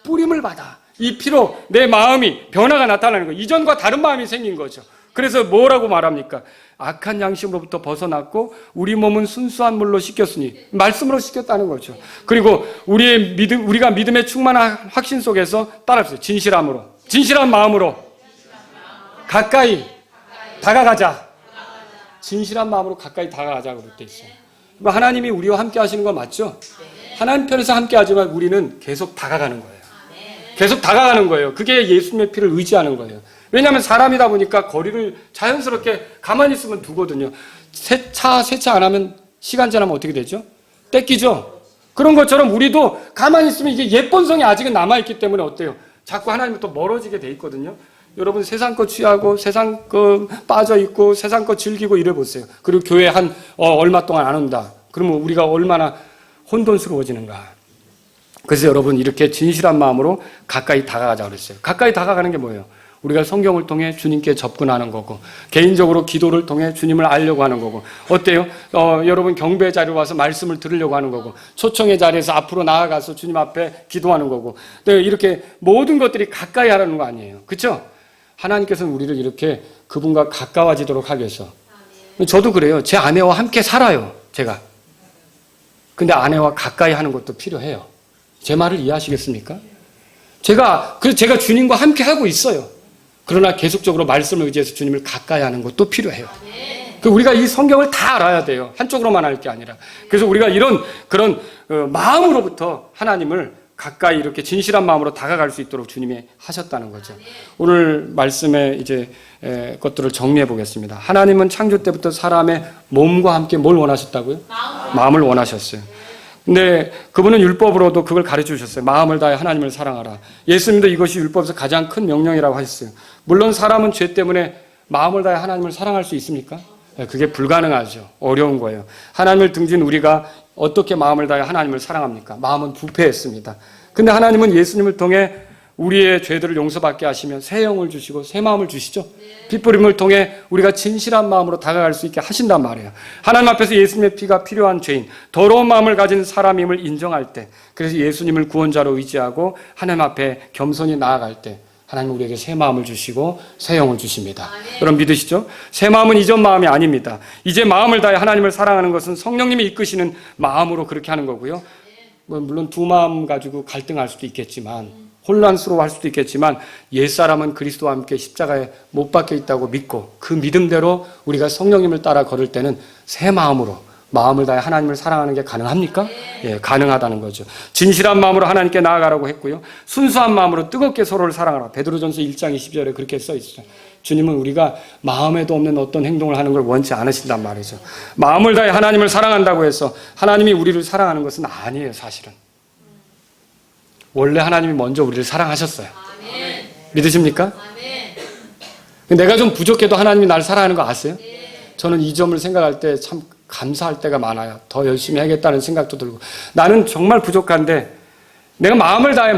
뿌림을 받아. 이 피로 내 마음이 변화가 나타나는 거예요. 이전과 다른 마음이 생긴 거죠. 그래서 뭐라고 말합니까? 악한 양심으로부터 벗어났고 우리 몸은 순수한 물로 씻겼으니, 말씀으로 씻겼다는 거죠. 그리고 우리가 믿음에 충만한 확신 속에서 따라합시다. 진실한 마음으로 가까이 다가가자. 진실한 마음으로 가까이 다가가자고 그렇게 있어요. 하나님이 우리와 함께 하시는 거 맞죠? 하나님 편에서 함께 하지만 우리는 계속 다가가는 거예요. 계속 다가가는 거예요. 그게 예수님의 피를 의지하는 거예요. 왜냐하면 사람이다 보니까 거리를 자연스럽게 가만히 있으면 두거든요. 세차 안 하면 시간 지나면 어떻게 되죠? 뺏기죠? 그런 것처럼 우리도 가만히 있으면 이게 옛본성이 아직은 남아있기 때문에 어때요? 자꾸 하나님부터 멀어지게 돼 있거든요. 여러분 세상 거 취하고 세상 거 빠져있고 세상 거 즐기고 이래 보세요. 그리고 교회 얼마 동안 안 온다. 그러면 우리가 얼마나 혼돈스러워지는가. 그래서 여러분 이렇게 진실한 마음으로 가까이 다가가자고 그랬어요. 가까이 다가가는 게 뭐예요? 우리가 성경을 통해 주님께 접근하는 거고, 개인적으로 기도를 통해 주님을 알려고 하는 거고, 어때요? 여러분 경배 자리에 와서 말씀을 들으려고 하는 거고, 초청의 자리에서 앞으로 나아가서 주님 앞에 기도하는 거고, 이렇게 모든 것들이 가까이 하라는 거 아니에요. 그렇죠? 하나님께서는 우리를 이렇게 그분과 가까워지도록 하기 위해서. 저도 그래요. 제 아내와 함께 살아요, 제가. 근데 아내와 가까이 하는 것도 필요해요. 제 말을 이해하시겠습니까? 제가 주님과 함께 하고 있어요. 그러나 계속적으로 말씀을 의지해서 주님을 가까이 하는 것도 필요해요. 우리가 이 성경을 다 알아야 돼요. 한쪽으로만 할 게 아니라. 그래서 우리가 그런 마음으로부터 하나님을 가까이 이렇게 진실한 마음으로 다가갈 수 있도록 주님이 하셨다는 거죠. 오늘 말씀의 것들을 정리해 보겠습니다. 하나님은 창조 때부터 사람의 몸과 함께 뭘 원하셨다고요? 마음을 원하셨어요. 근데 그분은 율법으로도 그걸 가르쳐 주셨어요. 마음을 다해 하나님을 사랑하라. 예수님도 이것이 율법에서 가장 큰 명령이라고 하셨어요. 물론 사람은 죄 때문에 마음을 다해 하나님을 사랑할 수 있습니까? 그게 불가능하죠. 어려운 거예요. 하나님을 등진 우리가 어떻게 마음을 다해 하나님을 사랑합니까? 마음은 부패했습니다. 근데 하나님은 예수님을 통해 우리의 죄들을 용서받게 하시면 새 영을 주시고 새 마음을 주시죠. 핏부림을 통해 우리가 진실한 마음으로 다가갈 수 있게 하신단 말이에요. 하나님 앞에서 예수님의 피가 필요한 죄인, 더러운 마음을 가진 사람임을 인정할 때, 그래서 예수님을 구원자로 의지하고 하나님 앞에 겸손히 나아갈 때 하나님 우리에게 새 마음을 주시고 새 영을 주십니다. 여러분 믿으시죠? 새 마음은 이전 마음이 아닙니다. 이제 마음을 다해 하나님을 사랑하는 것은 성령님이 이끄시는 마음으로 그렇게 하는 거고요. 물론 두 마음 가지고 갈등할 수도 있겠지만, 혼란스러워할 수도 있겠지만, 옛사람은 그리스도와 함께 십자가에 못 박혀 있다고 믿고 그 믿음대로 우리가 성령님을 따라 걸을 때는 새 마음으로 마음을 다해 하나님을 사랑하는 게 가능합니까? 예, 가능하다는 거죠. 진실한 마음으로 하나님께 나아가라고 했고요. 순수한 마음으로 뜨겁게 서로를 사랑하라. 베드로전서 1장 20절에 그렇게 써 있어요. 주님은 우리가 마음에도 없는 어떤 행동을 하는 걸 원치 않으신단 말이죠. 마음을 다해 하나님을 사랑한다고 해서 하나님이 우리를 사랑하는 것은 아니에요, 사실은. 원래 하나님이 먼저 우리를 사랑하셨어요. 믿으십니까? 내가 좀 부족해도 하나님이 나를 사랑하는 거 아세요? 저는 이 점을 생각할 때 참 감사할 때가 많아요. 더 열심히 해야겠다는 생각도 들고. 나는 정말 부족한데 내가 마음을 다해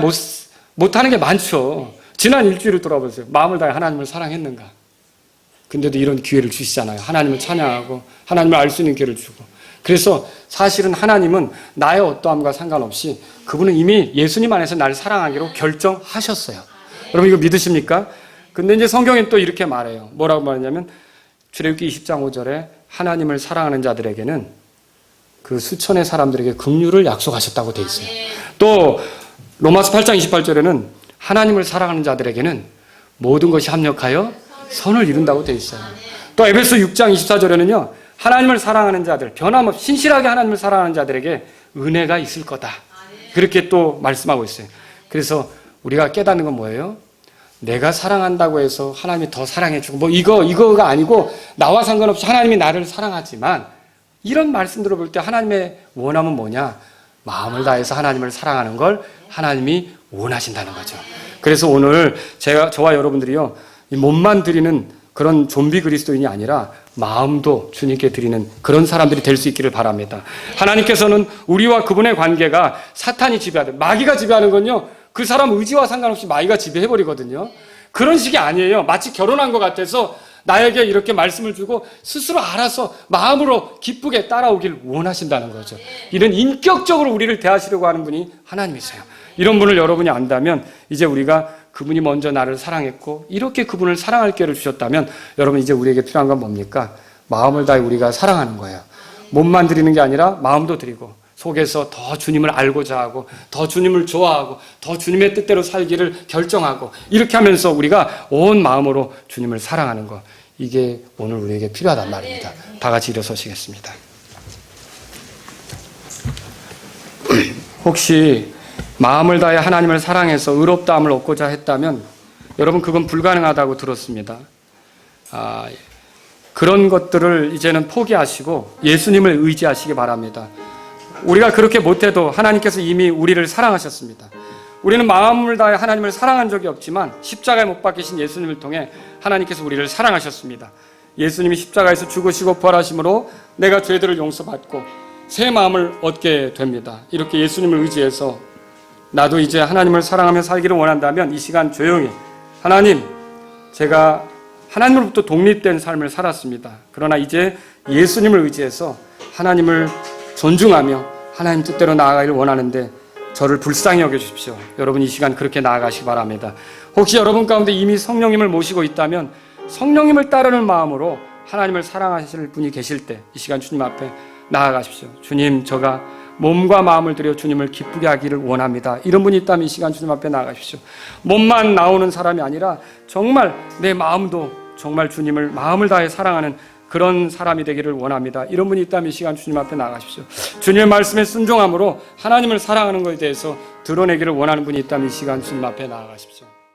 못하는 게 많죠. 지난 일주일을 돌아보세요. 마음을 다해 하나님을 사랑했는가? 근데도 이런 기회를 주시잖아요. 하나님을 찬양하고 하나님을 알 수 있는 기회를 주고. 그래서 사실은 하나님은 나의 어떠함과 상관없이 그분은 이미 예수님 안에서 나를 사랑하기로 결정하셨어요. 여러분 이거 믿으십니까? 근데 이제 성경엔 또 이렇게 말해요. 뭐라고 말하냐면 출애굽기 20장 5절에 하나님을 사랑하는 자들에게는 그 수천의 사람들에게 긍휼을 약속하셨다고 돼 있어요. 또 로마서 8장 28절에는 하나님을 사랑하는 자들에게는 모든 것이 합력하여 선을 이룬다고 돼 있어요. 또 에베소 6장 24절에는요. 하나님을 사랑하는 자들, 변함없이 신실하게 하나님을 사랑하는 자들에게 은혜가 있을 거다. 그렇게 또 말씀하고 있어요. 그래서 우리가 깨닫는 건 뭐예요? 내가 사랑한다고 해서 하나님이 더 사랑해주고 이거가 아니고 나와 상관없이 하나님이 나를 사랑하지만 이런 말씀들을 볼 때 하나님의 원함은 뭐냐? 마음을 다해서 하나님을 사랑하는 걸 하나님이 원하신다는 거죠. 그래서 오늘 저와 여러분들이요, 이 몸만 드리는 그런 좀비 그리스도인이 아니라 마음도 주님께 드리는 그런 사람들이 될 수 있기를 바랍니다. 하나님께서는 우리와 그분의 관계가 사탄이 지배하든 마귀가 지배하는 건요, 그 사람 의지와 상관없이 마귀가 지배해버리거든요. 그런 식이 아니에요. 마치 결혼한 것 같아서 나에게 이렇게 말씀을 주고 스스로 알아서 마음으로 기쁘게 따라오길 원하신다는 거죠. 이런 인격적으로 우리를 대하시려고 하는 분이 하나님이세요. 이런 분을 여러분이 안다면 이제 우리가 그분이 먼저 나를 사랑했고 이렇게 그분을 사랑할 기회를 주셨다면 여러분 이제 우리에게 필요한 건 뭡니까? 마음을 다해 우리가 사랑하는 거예요. 몸만 드리는 게 아니라 마음도 드리고 속에서 더 주님을 알고자 하고 더 주님을 좋아하고 더 주님의 뜻대로 살기를 결정하고 이렇게 하면서 우리가 온 마음으로 주님을 사랑하는 것, 이게 오늘 우리에게 필요하단 말입니다. 다 같이 일어서시겠습니다. 혹시 마음을 다해 하나님을 사랑해서 의롭다함을 얻고자 했다면 여러분 그건 불가능하다고 들었습니다. 그런 것들을 이제는 포기하시고 예수님을 의지하시기 바랍니다. 우리가 그렇게 못해도 하나님께서 이미 우리를 사랑하셨습니다. 우리는 마음을 다해 하나님을 사랑한 적이 없지만 십자가에 못 박히신 예수님을 통해 하나님께서 우리를 사랑하셨습니다. 예수님이 십자가에서 죽으시고 부활하심으로 내가 죄들을 용서받고 새 마음을 얻게 됩니다. 이렇게 예수님을 의지해서 나도 이제 하나님을 사랑하며 살기를 원한다면 이 시간 조용히 하나님, 제가 하나님으로부터 독립된 삶을 살았습니다. 그러나 이제 예수님을 의지해서 하나님을 존중하며 하나님 뜻대로 나아가기를 원하는데 저를 불쌍히 여겨주십시오. 여러분 이 시간 그렇게 나아가시기 바랍니다. 혹시 여러분 가운데 이미 성령님을 모시고 있다면 성령님을 따르는 마음으로 하나님을 사랑하실 분이 계실 때 이 시간 주님 앞에 나아가십시오. 주님, 저가 몸과 마음을 들여 주님을 기쁘게 하기를 원합니다. 이런 분이 있다면 이 시간 주님 앞에 나아가십시오. 몸만 나오는 사람이 아니라 정말 내 마음도 정말 주님을 마음을 다해 사랑하는 그런 사람이 되기를 원합니다. 이런 분이 있다면 이 시간 주님 앞에 나아가십시오. 주님의 말씀에 순종함으로 하나님을 사랑하는 것에 대해서 드러내기를 원하는 분이 있다면 이 시간 주님 앞에 나아가십시오.